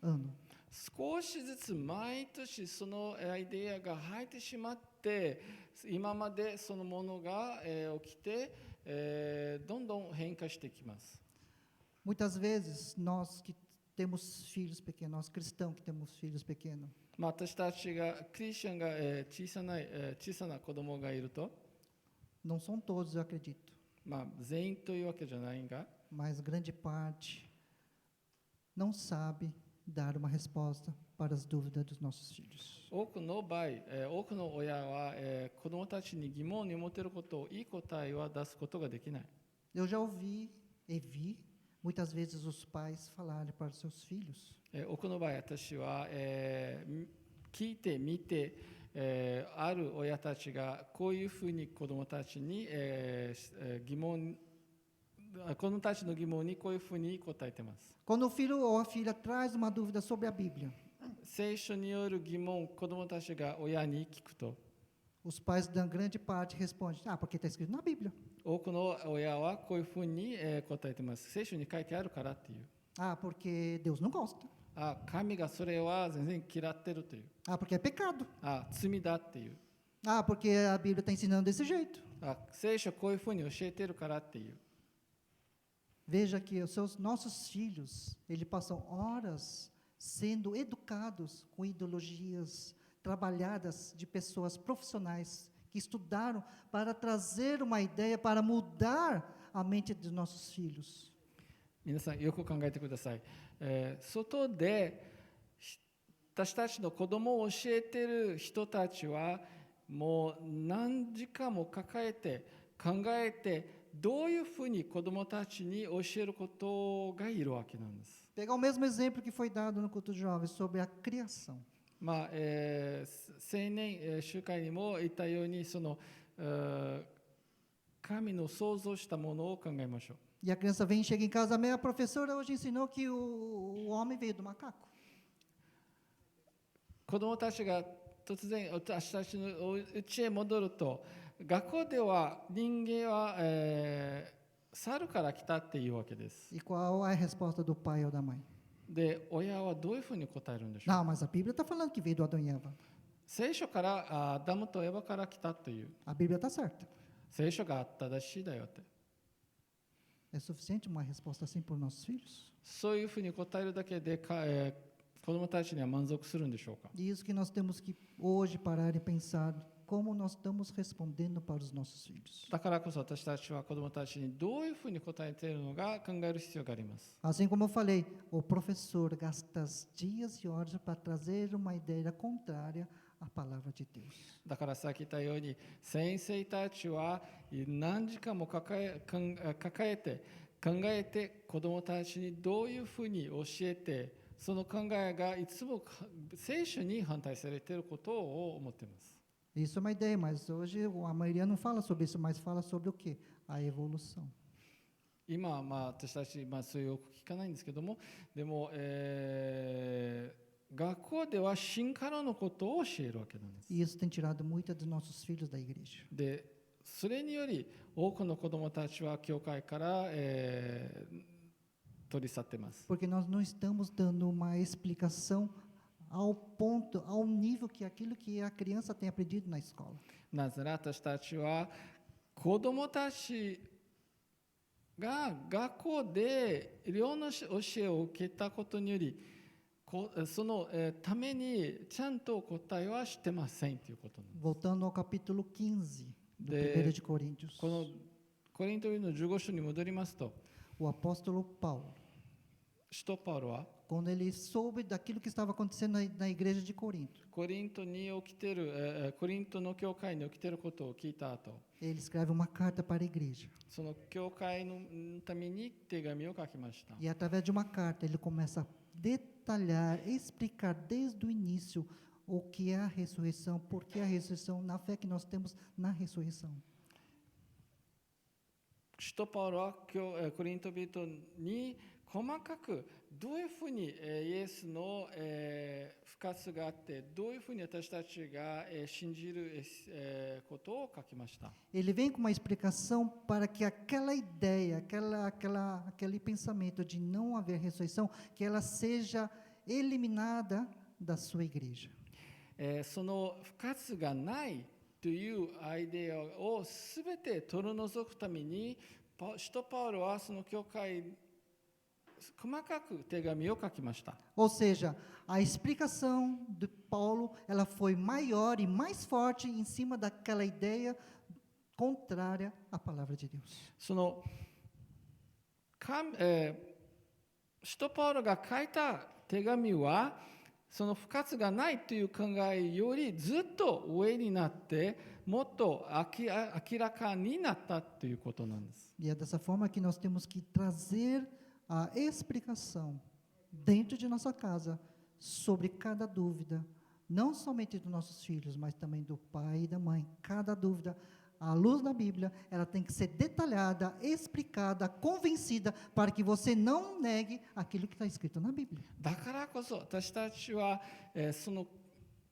ano. 少しずつ毎年そのアイデアが入ってしまって今までそのものが、起きて、どんどん変化してきます。 Muitas vezes, nós que temos filhos pequenos, nós cristãos que temos filhos pequenos, まあ、私たちがクリスチャンが、小さな子供がいると、 não são todos, eu acredito, まあ、全員というわけじゃないが、 mas grande parte não sabe dar uma resposta para as dúvidas dos nossos filhos. 多くの場合、多くの親は、子供たちに疑問に持てることをいい答えは出すことができない。 Eu já ouvi e vi muitas vezes os pais falarem para os seus filhos: 多くの場合私は、聞いてみて、ある親たちがこういうふうに子供たちに、子供たちの疑問にこういうふうに答えています。 quando o filho ou a filha traz uma dúvida sobre a Bíblia, 聖書による疑問、子供たちが親に聞くと、 os pais, da grande parte, respondem: porque está escrito na Bíblia. 多くの親はこういうふうに、答えています。聖書に書いてあるからっていう。 Porque Deus não gosta. 神がそれは全然嫌ってるという。 Porque é pecado. 罪だっていう。 Porque a Bíblia está ensinando desse jeito. 聖書こういうふうに教えてるからっていう。 Veja que nossos filhos, eles passam horas sendo educados com ideologias trabalhadas de pessoas profissionais que estudaram para trazer uma ideia para mudar a mente dos nossos filhos. 皆さんよく考えてください。外で私たちの子供を教えている人たちはもう何時間も抱えて考えてどういうふうに子供たちに教えることがいるわけなんです。 Pegar o mesmo exemplo que foi dado no culto de jovens sobre a criação. まあ青年集会にも言ったように神の創造したものを考えましょう。 E a criança vem e chega em casa, a professora hoje ensinou que o homem veio do macaco. 子どもたちが突然私たちのお家へ戻ると、学校では人間は、猿から来たっていうわけです。 E qual é a resposta do pai ou da mãe? で、親はどういうふうに答えるんでしょう。 Não, mas a Bíblia está falando que veio do Adão e Eva. 聖書からアダムとエヴァから来たという、 A Bíblia está certa. 聖書が正しいだよって、 É suficiente uma resposta assim para os nossos filhos? そういうふうに答えるだけで子どもたちには満足するんでしょうか。 E isso que nós temos que hoje parar e pensar como nós estamos respondendo para os nossos filhos. だからこそ私たちは子どもたちにどういうふうに答えているのか考える必要があります。 Assim como eu falei, o professor gasta dias e horas para trazer uma ideia contrária à palavra de Deus. だからさっき言ったように、先生たちは何時間も考えて子どもたちにどういうふうに教えて、その考えがいつも聖書に反対されていることを思っています。 Isso é uma ideia, mas hoje a maioria não fala sobre isso, mas fala sobre o quê? A evolução. 今は私たち、そういうよく聞かないんですけども、でも、学校では進化論のことを教えるわけなんです。 E isso tem tirado muitos dos nossos filhos da igreja. で、それにより多くの子どもたちは教会から、取り去っています。 Porque nós não estamos dando uma explicação ao ponto, ao nível que aquilo que a criança tem aprendido na escola. なぜなら私たちは子どもたちが学校でいろんな教えを受けたことにより、そのためにちゃんと答えはしてませんということなんです。 Voltando ao capítulo 15 do 1 de Coríntios. このコリント人の15章に戻りますと、 O apóstolo Paulo, 使徒パウロは quando ele soube daquilo que estava acontecendo na igreja de Corinto, コリントに起きている、コリントの教会に起きていることを聞いた後、 ele escreve uma carta para a igreja. その教会のために手紙を書きました。 E através de uma carta ele começa a detalhar, explicar desde o início o que é a ressurreição, por que a ressurreição, na fé que nós temos na ressurreição. 使徒パウロはコリント人に細かくどういうふうにイエスの復活があって、どういうふうに私たちが信じることを書きました。 Ele vem com uma explicação para que aquela ideia, aquele pensamento de não haver ressurreição, que ela seja eliminada da sua igreja. その復活がないというアイデアをすべて取り除くために、使徒パウロはその教会細かく手紙を書きました。 Ou seja, a explicação de Paulo, ela foi maior e mais forte em cima daquela ideia contrária à palavra de Deus. その使徒パウロが書いた手紙は、その復活がないという考えよりずっと上になって、もっと明らかになったということなんです。 E é dessa forma que nós temos que trazer a explicação dentro de nossa casa sobre cada dúvida, não somente dos nossos filhos, mas também do pai e da mãe. Cada dúvida, à luz da Bíblia, ela tem que ser detalhada, explicada, convencida, para que você não negue aquilo que está escrito na Bíblia. だからこそ私たちは、その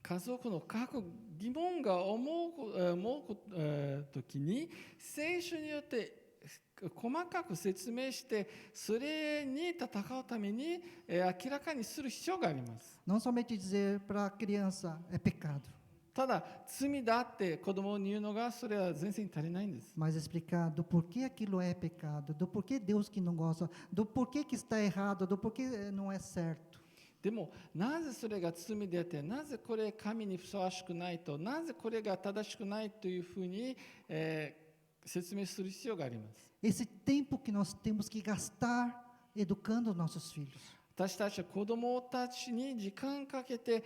家族の各疑問が思う時に聖書によって細かく説明して、それに戦うために明らかにする必要があります。 Não somente dizer para a criança é pecado, ただ罪だって子供に言うのがそれは全然足りないんです。 mas explicar do porquê aquilo é pecado, do porquê Deus que não gosta, do porquê que está errado, do porquê não é certo. でもなぜそれが罪であって、なぜこれ神にふさわしくないと、なぜこれが正しくないというふうに、説明する必要があります。 Esse tempo que nós temos que gastar educando nossos filhos. 私たちは子供たちに時間かけて、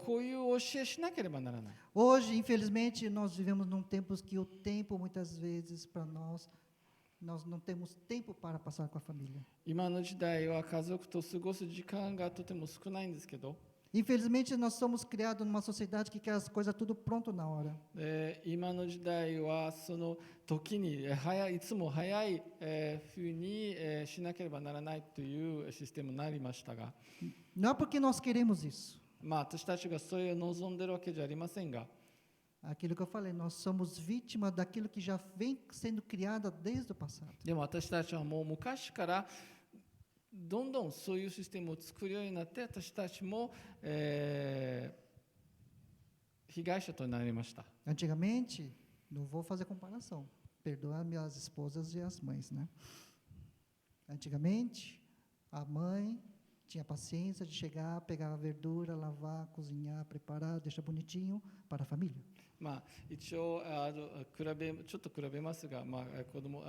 こういう教えしなければならない。 Hoje, infelizmente, nós vivemos num tempo que o tempo, muitas vezes, para nós não temos tempo para passar com a família. 今の時代は家族と過ごす時間がとても少ないんですけど、Infelizmente, nós somos criados numa sociedade que quer as coisas tudo pronto na hora. 今の時代はその時にいつも早いふうにしなければならないというシステムになりましたが、 Não é porque nós queremos isso. 私たちがそれを望んでいるわけじゃありませんが、 Aquilo que eu falei, nós somos vítimas daquilo que já vem sendo criado desde o passado. でも私たちはもう昔からどんどんそういうシステムを作るようになって、私たちも、被害者となりました。 Antigamente, não vou fazer comparação, perdoa minhas esposas e as mães, né? Antigamente, a mãe tinha paciência de chegar, pegar a verdura, lavar, cozinhar, preparar, deixar bonitinho para a família. 一応ちょっと比べますが、子供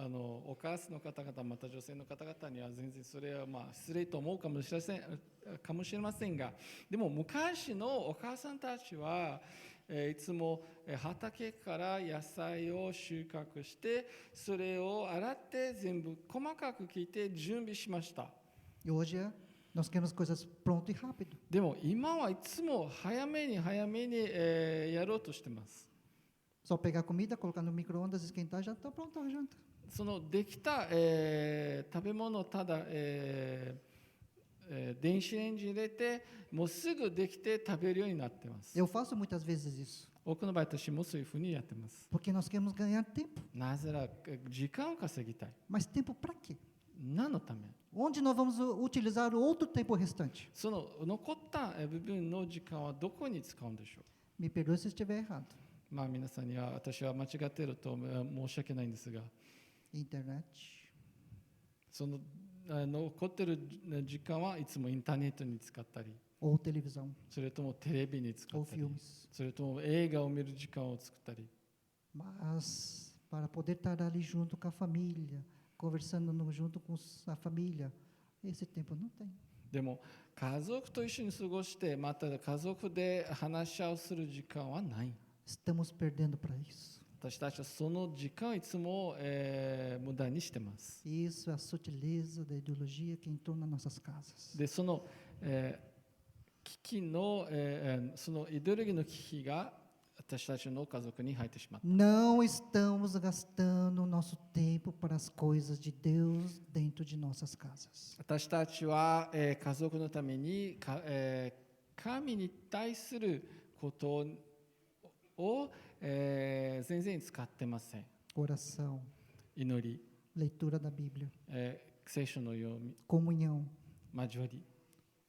お母さんの方々、また女性の方々には全然それは失礼と思うかもしれませんが、でも昔のお母さんたちはいつも畑から野菜を収穫して、それを洗って全部細かく切って準備しました。 E hoje nós queremos coisas pronto e rápido. でも今はいつも早めにやろうとしてます。 Só pegar comida, colocar no micro-ondas, esquentar, já está pronta a janta. そのできた、食べ物をただ、電子レンジに入れて、もうすぐできて食べるようになっています。 Eu faço muitas vezes isso, 多くの場合、私もそういうふうにやってます。 porque nós queremos ganhar tempo. なぜなら時間を稼ぎたい。 Mas tempo para quê? 何のため？ Onde nós vamos utilizar o outro tempo restante? その残った部分の時間はどこに使うんでしょ Me perdoe se eu estiver errado. う。皆さんには私は間違っていると申し訳ないんですが、 Internet, その残っている時間はいつもインターネットに使ったり、 ou televisão, それともテレビに使 ou ったり、 filmes. それとも映画を見る時間を作ったり、 Mas para poder estar ali junto com a família, conversando junto com a família, esse tempo não tem. でも家族と一緒に過ごして、また家族で話し合いをする時間はない。 Estamos perdendo para isso. 私たちはその時間をいつも、無駄にしてます。 Isso é a sutileza da ideologia que entrou nas nossas casas. でその、危機の、そのイデオロギーの危機が私たちの家族に入ってしまった。 Não estamos gastando o nosso tempo para as coisas de Deus dentro de nossas casas. 私たちは、家族のために神に対することを、全然使ってません。 Oração, 祈り、 leitura da Bíblia, 聖書の読み、 comunhão, 交わり、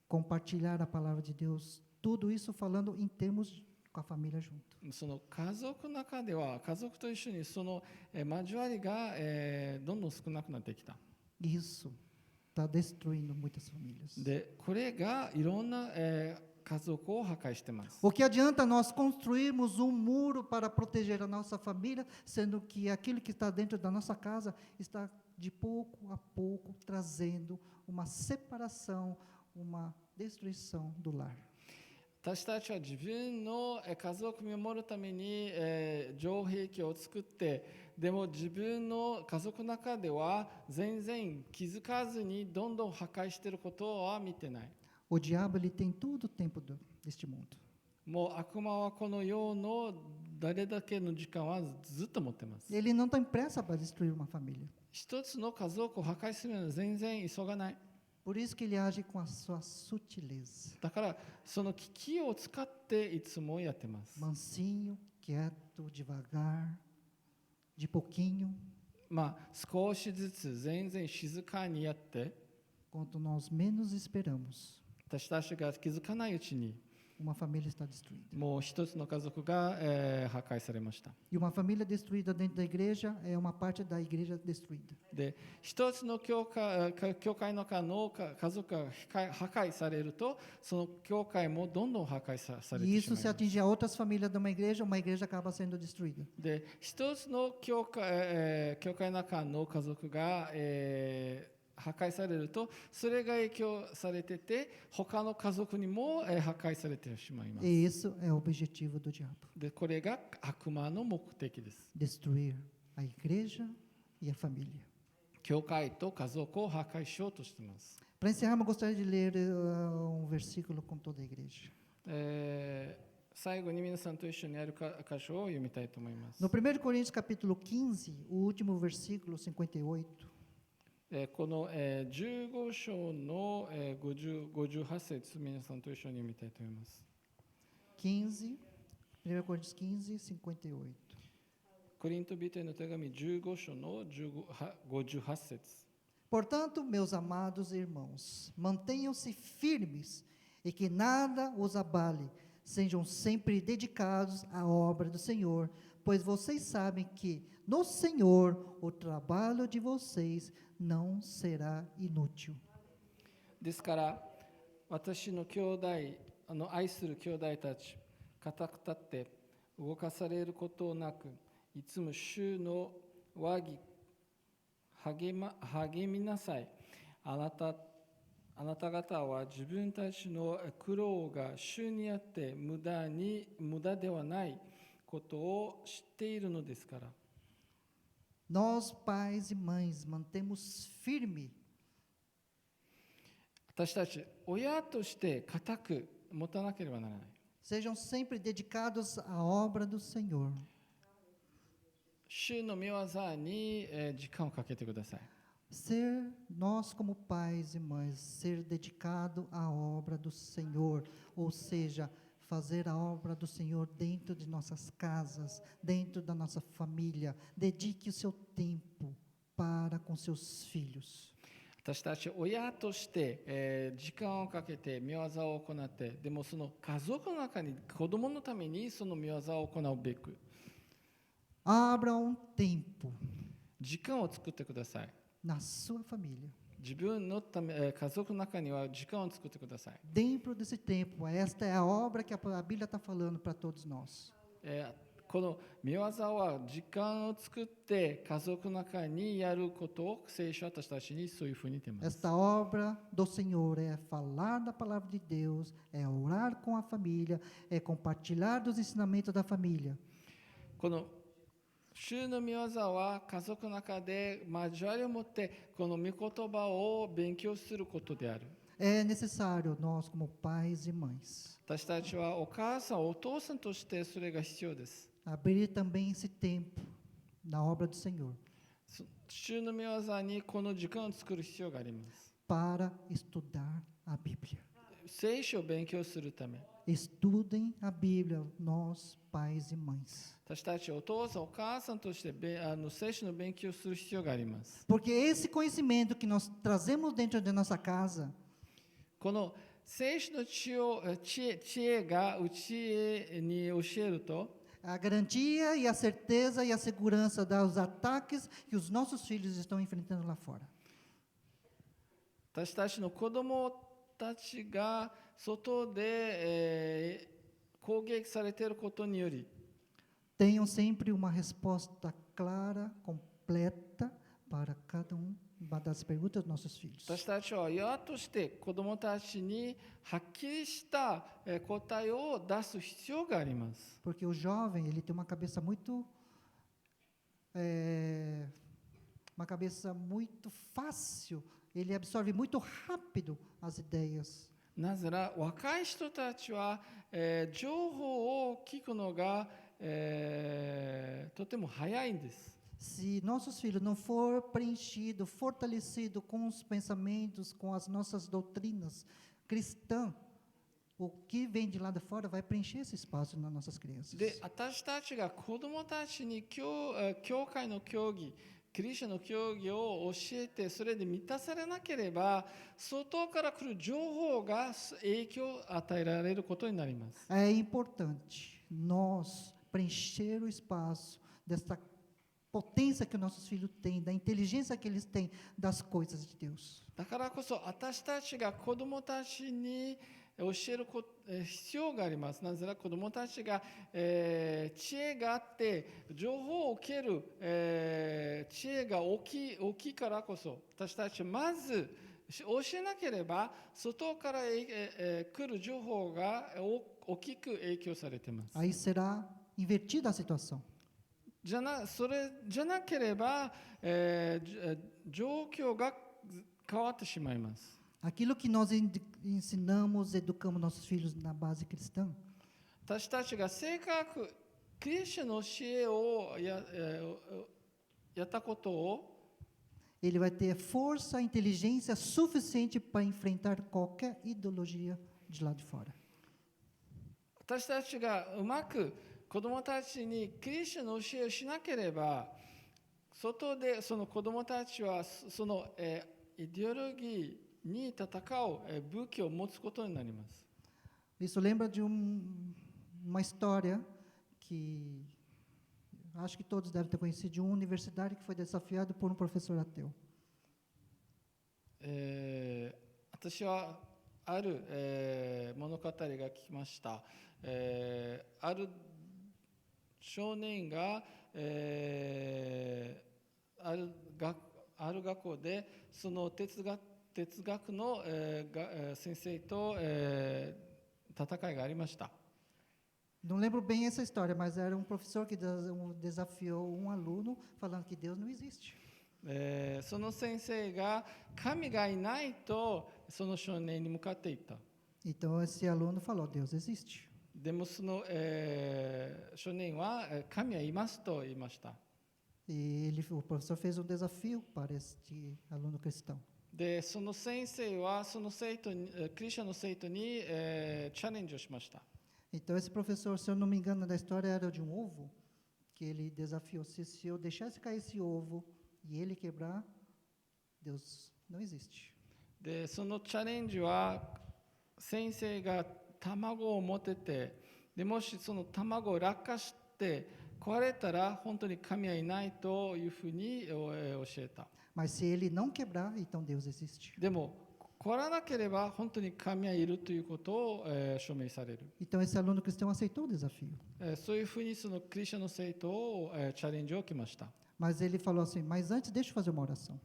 compartilhar a palavra de Deus, tudo isso falando em termos com a família junto. その家族の中では家族と一緒にその交わりが、どんどん少なくなってきた。 Isso está destruindo muitas famílias. でこれがいろんな、家族を破壊してます。 O que adianta nós construirmos um muro para proteger a nossa família, sendo que aquilo que está dentro da nossa casa está de pouco a pouco trazendo uma separação, uma destruição do lar. 私たちは自分の家族を守るために、城壁を作って、でも自分の家族の中では全然気づかずにどんどん破壊していることは見てない。 O diabo ele tem todo o tempo deste mundo. もう悪魔はこの世の誰だけの時間はずっと持ってます。 Ele não tem pressa para destruir uma família. 一つの家族を破壊するのは全然急がない。 Por isso que ele age com a sua sutileza. だからその機器を使っていつもやってます。 Mansinho, quieto, devagar, de pouquinho. 少しずつ全然静かにやって、 Quanto nós menos esperamos, 私たちが気づかないうちに uma família está destruída. もう一つの家族が、破壊されました。 E uma família destruída dentro da igreja é uma parte da igreja destruída. で一つの教会の中の家族が破壊されると、その教会もどんどん破壊され E てし isso まい se ます。 atingir a outras famílias de uma igreja acaba sendo destruída. で一つの教会の中の家族が、破壊されると、それが影響されてて、他の家族にも、破壊されてしまいます。 E isso é o objetivo do diabo: でこれが悪魔の目的です。 destruir a igreja e a família. 教会と家族を破壊しようとしています。 Para encerrar, eu gostaria de ler um versículo com toda a igreja. 最後に皆さんと一緒にある箇所を読みたいと思います。 No 1 Coríntios capítulo 15, o último versículo 58. この15章の58節、皆さんと一緒に読みたいと思います。 15, 1 Coríntios 15, 58. コリント人への手紙15章の58節。 Portanto, meus amados irmãos, mantenham-se firmes e que nada os abale. Sejam sempre dedicados à obra do Senhor, pois vocês sabem que no Senhor o trabalho de vocês não será inútil. ですから私の兄弟愛する兄弟たち、固く立って動かされることなく、いつも主の和議励みなさい。あなた方は自分たちの苦労が主にあって無駄ではないことを知っているのですから。 Nós, pais e mães, mantemos firme 私たち親として固く持たなければならない。 Sejam sempre dedicados à obra do Senhor. 主の御業に時間をかけてください。 Nós como pais e mães, ser dedicado à obra do Senhor, ou seja, fazer a obra do Senhor dentro de nossas casas, dentro da nossa família. Dedique o seu tempo para com seus filhos. 私たち親として、時間をかけて御業を行って、でもその家族の中に子供のためにその御業を行うべく Abra tempo 時間を作ってください。 na sua família. 自分のため、家族の中には時間を作ってください。 Dentro desse tempo, esta é a obra que a Bíblia está falando para todos nós. この御業は時間を作って家族の中にやることを聖書は私たちにそういうふうに言っています。 Esta obra do Senhor é falar da palavra de Deus, é orar com a família, é compartilhar dos ensinamentos da família. この主の御業は家族の中で交わりを持ってこの御言葉を勉強することである。 É necessário nós, como pais e mães, 私たちはお母さん、お父さんとしてそれが必要です。 abrir também esse tempo na obra do Senhor 主の御業にこの時間を作る必要があります。 para estudar a Bíblia. 聖書を勉強するため、 Estudem a Bíblia, nós, pais e mães. 私たちお父さん、お母さんとして聖書の勉強をする必要があります。 Porque esse conhecimento que nós trazemos dentro de nossa casa この聖書の知恵がうちに教えると、 a garantia e a certeza e a segurança dos ataques que os nossos filhos estão enfrentando lá fora. 私たちの子供たちが外で、攻撃されていることにより、 Tenham sempre uma resposta clara, completa para cada uma das perguntas dos nossos filhos. 私たちは親として子供たちにはっきりした答えを出す必要があります。 Porque o jovem, ele tem uma cabeça muito fácil, ele absorve muito rápido as ideias. なぜなら若い人たちは、情報を聞くのが、とても早いんです。 Se nossos filhos não for preenchido, fortalecido com os pensamentos, com as nossas doutrinas cristãs, o que vem de lá de fora vai preencher esse espaço nas nossas crianças. で、私たちが子供たちに教会の教義、キリストの教義を教えて、それで満たされなければ、外から来る情報が影響を与えられることになります。 É importante nós preencher o espaço desta potência que nossos filhos têm, da inteligência que eles têm das coisas de Deus. だからこそ私たちが子供たちに教える必要があります。なぜなら子供たちが、知恵があって情報を受ける、知恵が大きいからこそ私たちはまず教えなければ外から、来る情報が大きく影響されています。 Aí será invertida a situação. それじゃなければ、状況が変わってしまいます。Aquilo que nós ensinamos, educamos nossos filhos na base cristã, 私たちが正確クリスチャンの教えをやったことを ele vai ter força, inteligência suficiente para enfrentar qualquer ideologia de lá de fora. 私たちがうまく子どもたちにクリスチャンの教えをしなければ、外でその子どもたちはそのイデオロギーに戦う武器を持つことになります。 Isso lembra de uma história que acho que todos devem ter conhecido, de um universitário que foi desafiado por um professor ateu. 私はある、物語が聞きました。ある少年が、ある学校でその哲学の、先生と、戦いがありました。 Não lembro bem essa história, mas era um professor que desafiou um aluno falando que Deus não existe. その先生が神がいないとその少年に向かって言った。 Então esse aluno falou: Deus existe. でもその、少年は神はいますと言いました。 E o professor fez um desafio para este aluno cristão. で、その先生はその生徒にクリスチャンの生徒に、チャレンジをしました。 Então esse professor, se eu não me engano, da história era de um ovo que ele desafiou: se eu deixasse cair esse ovo e ele quebrar, Deus não existe. で、そのチャレンジは先生が卵を持ってて、でもしその卵を落下して壊れたら本当に神はいないというふうに教えた。 Mas se ele não quebrar, então Deus existe. でも壊らなければ本当に神はいるということを、証明される。 Então esse aluno cristão aceitou o desafio. そういうふうにそのクリスチャンの生徒を、チャレンジを受けました。 Mas ele falou assim: mas antes deixa eu fazer uma oração.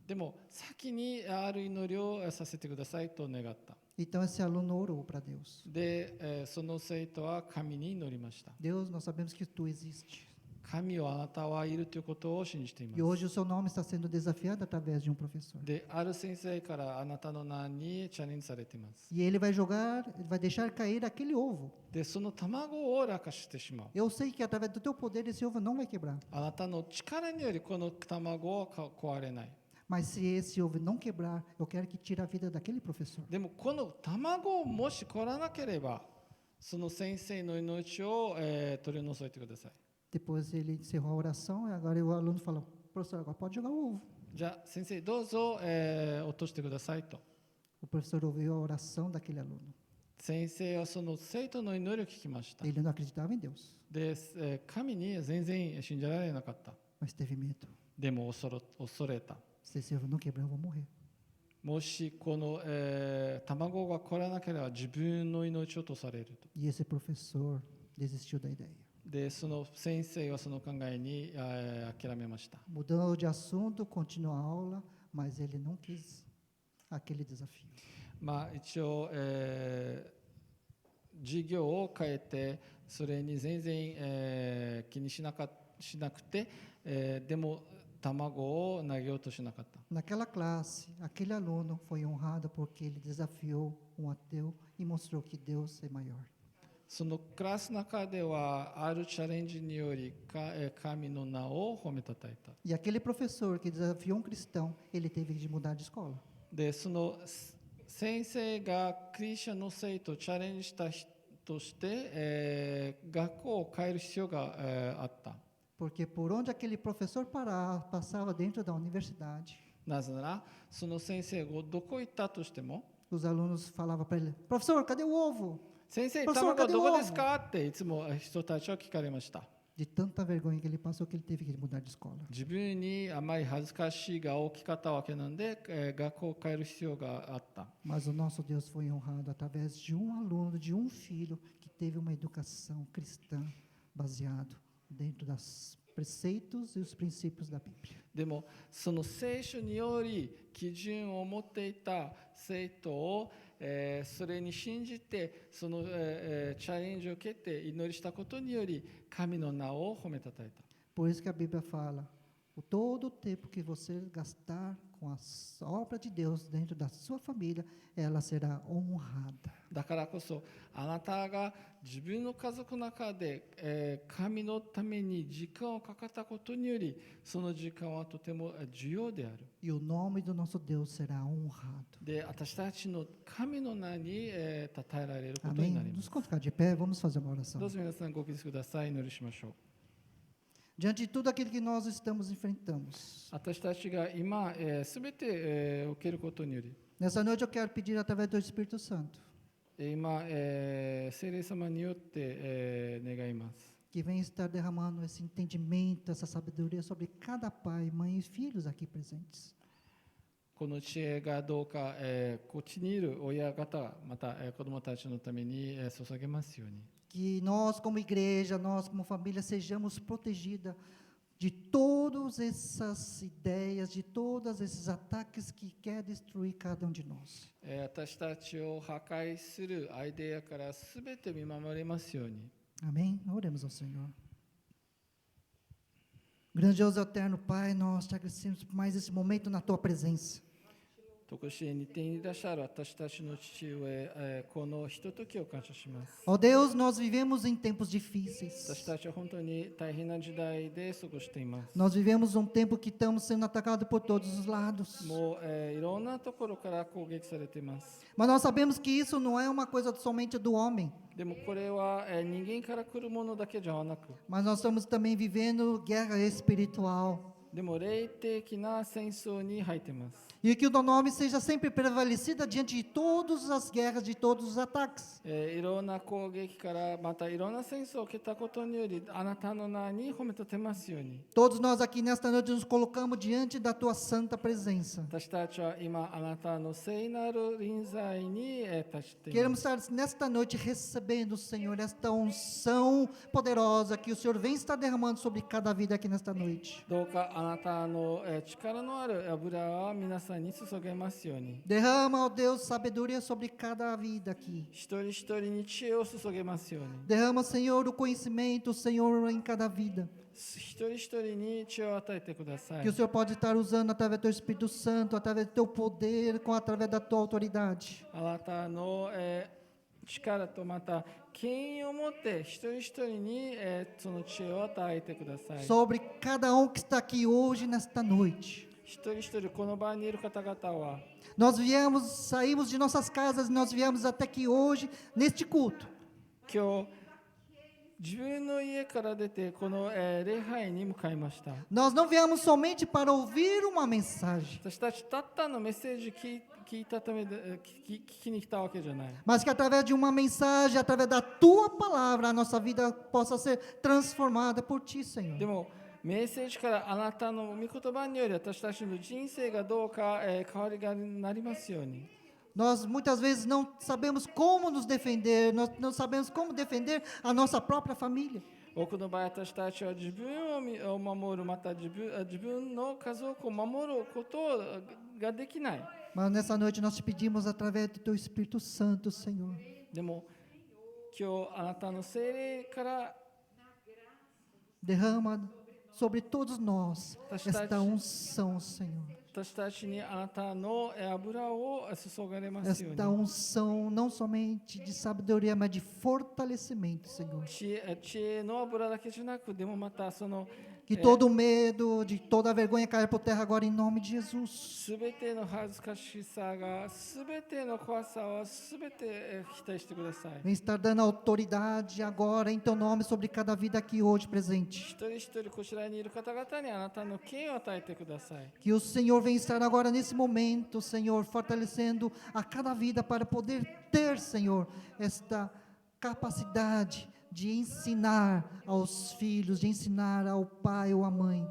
でも先にある祈りをさせてくださいと願った。 Então esse aluno orou para Deus. で、その生徒は神に祈りました。 Deus, nós sabemos que tu existes. 神はあなたはいるということを信じていま E す。 hoje o seu nome está sendo desafiado através de um professor. で、ある先生からあなたの名にチャレンジされています。 E ele vai jogar, ele vai deixar cair aquele ovo. で、その卵を落下してしまう。 Eu sei que através do teu poder esse ovo não vai quebrar. あなたの力によりこの卵は壊れない。 Mas se esse ovo não quebrar, eu quero que tire a vida daquele professor. でもこの卵をもし壊らなければ、その先生の命を、取り除いてください。 Depois ele encerrou a oração e agora o aluno falou: professor, agora pode jogar o ovo. じゃあ先生どうぞ、落としてくださいと。 O professor ouviu a oração daquele aluno. 先生はその生徒の祈りを聞きました。 Ele não acreditava em Deus, で、神に全然信じられなかった。 mas teve medo. でも恐れた。 Se esse ovo não quebrar, eu vou morrer. もしこの、卵が壊れなければ自分の命を落とされると。 E esse professor desistiu da ideia. で、その先生はその考えに、諦めました。 Mudou de assunto, continuou a aula, mas ele não quis aquele desafio. まあ一応、授業を変えてそれに全然、気にしなくて、でも卵を投げようとしなかった。 Naquela classe, aquele aluno foi honrado porque ele desafiou um ateu e mostrou que Deus é maior. そのクラスの中ではあるチャレンジにより神の名を褒めたたえた。 E aquele professor que desafiou um cristão, ele teve de mudar de escola. で、その先生がクリスチャンの生徒をチャレンジした人として、学校を変える必要が、あった。 Porque por onde aquele professor passava dentro da universidade, なぜならその先生がどこ行ったとしても os alunos falavam para ele: professor, cadê o ovo? 先生、 Professor, 卵 cadê ど o こです ovo? かっていつも人たちは聞かれました。 De tanta vergonha que ele passou que ele teve que mudar de escola. 自分にあまり恥ずかしいが大きかったわけなんで、学校を変える必要があった。 Mas o nosso Deus foi honrado através de um aluno, de um filho que teve uma educação cristã baseado dentro dos preceitos e os princípios da Bíblia. でもその聖書により基準を持っていた生徒を、それに信じてその、チャレンジを受けて祈りしたことにより神の名を褒めたたえた。 Por isso que a Bíblia fala: todo o tempo que você gastar com a obra de Deus dentro da sua família, ela será honrada. だからこそあなたが自分の家族の中で、神のために時間をかかったことによりその時間はとても重要である。 E o nome do nosso Deus será honrado. で私たちの神の名に、称えられることになり Amém? ます Nos colocar de pé, vamos fazer uma oração. どうぞ皆さんご起立ください。祈りしましょう。 Diante de tudo aquilo que nós estamos enfrentamos, 私たちが今すべて受けることにより nessa noite eu quero pedir através do Espírito Santo, 今聖霊様によって願います。 que venha estar derramando esse entendimento, essa sabedoria sobre cada pai, mãe e filhos aqui presentes. この知恵がどうかこっちにいる親方また子どもたちのために注げますように。 Que nós, como igreja, nós, como família, sejamos protegidos de todas essas ideias, de todos esses ataques que quer destruir cada um de nós. 私たちを破壊するアイデアからすべて見守れますように。 Amém? Oremos ao Senhor. Grandioso e eterno Pai, nós te agradecemos por mais esse momento na tua presença. 常しえに天にいらっしゃる私たちの父上、このひとときを感謝します。 Ó Deus, nós vivemos em tempos 私 difíceis. たちは本当に大変な時代で過ごしています。 Nós vivemos um tempo que estamos sendo atacados por todos os lados. もう、いろんなところから攻撃されています。 Mas nós sabemos que isso não é uma coisa somente do homem, でもこれは、人間から来るものだけではなく、 mas nós estamos também vivendo guerra espiritual. でも霊的な戦争に入っています。 E que o teu nome seja sempre prevalecida diante de todas as guerras, de todos os ataques. いろんな攻撃からまたいろんな戦争を受けたことによりあなたの名に褒めとてますように。 Todos nós aqui nesta noite nos colocamos diante da tua santa presença. 私たちは今あなたの聖なる臨在に立ちていま Queremos す。 estar nesta noite recebendo, Senhor, esta unção poderosa que o Senhor vem estar derramando sobre cada vida aqui nesta noite. どうかあなたの力のある油は皆さんに注げますように。 Derrama, ó Deus, sabedoria sobre cada vida aqui. 一人一人に知恵を注げますように。 Derrama, Senhor, o conhecimento, Senhor, em cada vida. 一人一人に知恵を与えてください Que o。Senhor pode estar usando através do teu Espírito Santo, através do teu poder, através da tua autoridade. あなたの力とまた権威を持って一人一人にその知恵を与えてください。 Sobre cada um que está aqui hoje, nesta noite. 一人一人この場にいる方々は Nós saímos de nossas casas, nós viemos até aqui hoje, neste culto. 今日自分の家から出てこの礼拝に向かいました。 Nós não viemos somente para ouvir uma mensagem, 私たちたったのメッセージ聞いたためで聞きに来たわけじゃない。 mas que através de uma mensagem, através da tua palavra, a nossa vida possa ser transformada por ti, で Senhor. もメッセージからあなたの御言葉により私たちの人生がどうか変わりがなりますように。 Nós muitas vezes não sabemos como nos defender, nós não sabemos como defender a nossa própria família. 多くの場合私たちは自分を守るまた自分の家族を守ることができない。 Mas nessa noite nós te pedimos através do teu Espírito Santo, Senhor. でも今日あなたの聖霊から Derrama sobre todos nós Tachtate. esta unção, Senhor. 私たちにあなたの油を注がれますよう Esta に。 unção não somente de sabedoria, mas de fortalecimento, Senhor. 知恵の油だけじゃなくでもまたその Que todo medo, de toda a vergonha caia por terra agora em nome de Jesus. すべての恥ずかしさがすべての怖さをすべて否定してください。 Vem estar dando autoridade agora em teu nome sobre cada vida aqui hoje presente. 一人一人こちらにいる方々にあなたの権威を与えてください。 Que o Senhor venha estar agora nesse momento, Senhor, fortalecendo a cada vida para poder ter, Senhor, esta capacidade de ensinar aos filhos, de ensinar ao pai ou à mãe.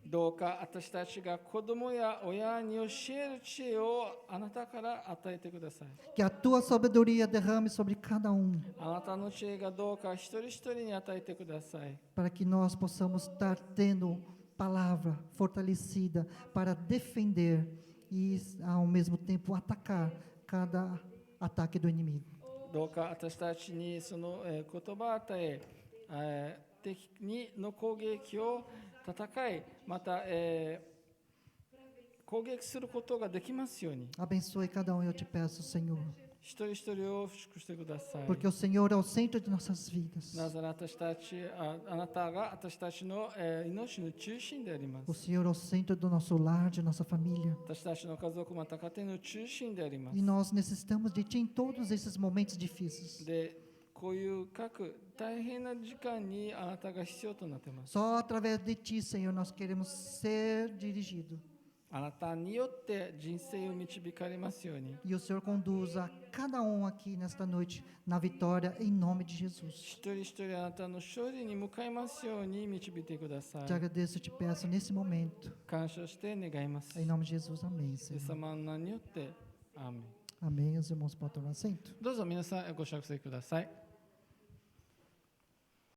どうか私たちが子供や親に教える知恵をあなたから与えてください。 Que a tua sabedoria derrame sobre cada um, あなたの知恵がどうか一人一人に与えてください。 para que nós possamos estar tendo palavra fortalecida para defender e, ao mesmo tempo, atacar cada ataque do inimigo. どうか私たちにその言葉を与え、敵の攻撃を戦い、また攻撃することができますように、 Abençoe cada um, eu te peço, Senhor. 一人一人を祝福してください。 Porque o Senhor é o centro de nossas vidas. なぜならあなたが私たちの、命の中心でありま O す。 Senhor é o centro do nosso lar, de nossa família. 私たちの家族また家庭の中心でありま E す。 nós necessitamos de Ti em todos esses momentos difíceis. で、こういう各大変な時間にあなたが必要となっています。 Só através de Ti, Senhor, nós queremos ser dirigidos. あなたによって人生を導かれますように、 E o Senhor conduza cada um aqui nesta noite na vitória, em nome de Jesus. 一人一人あなたの勝利に向かいますように導いてください。 Te agradeço, te peço nesse momento. 感謝して願います。 Em nome de Jesus, amém, イエ Senhor. ス様の名によって、アーメン。 Amém. Os irmãos podem tomar assento. どうぞ皆さんご着席ください。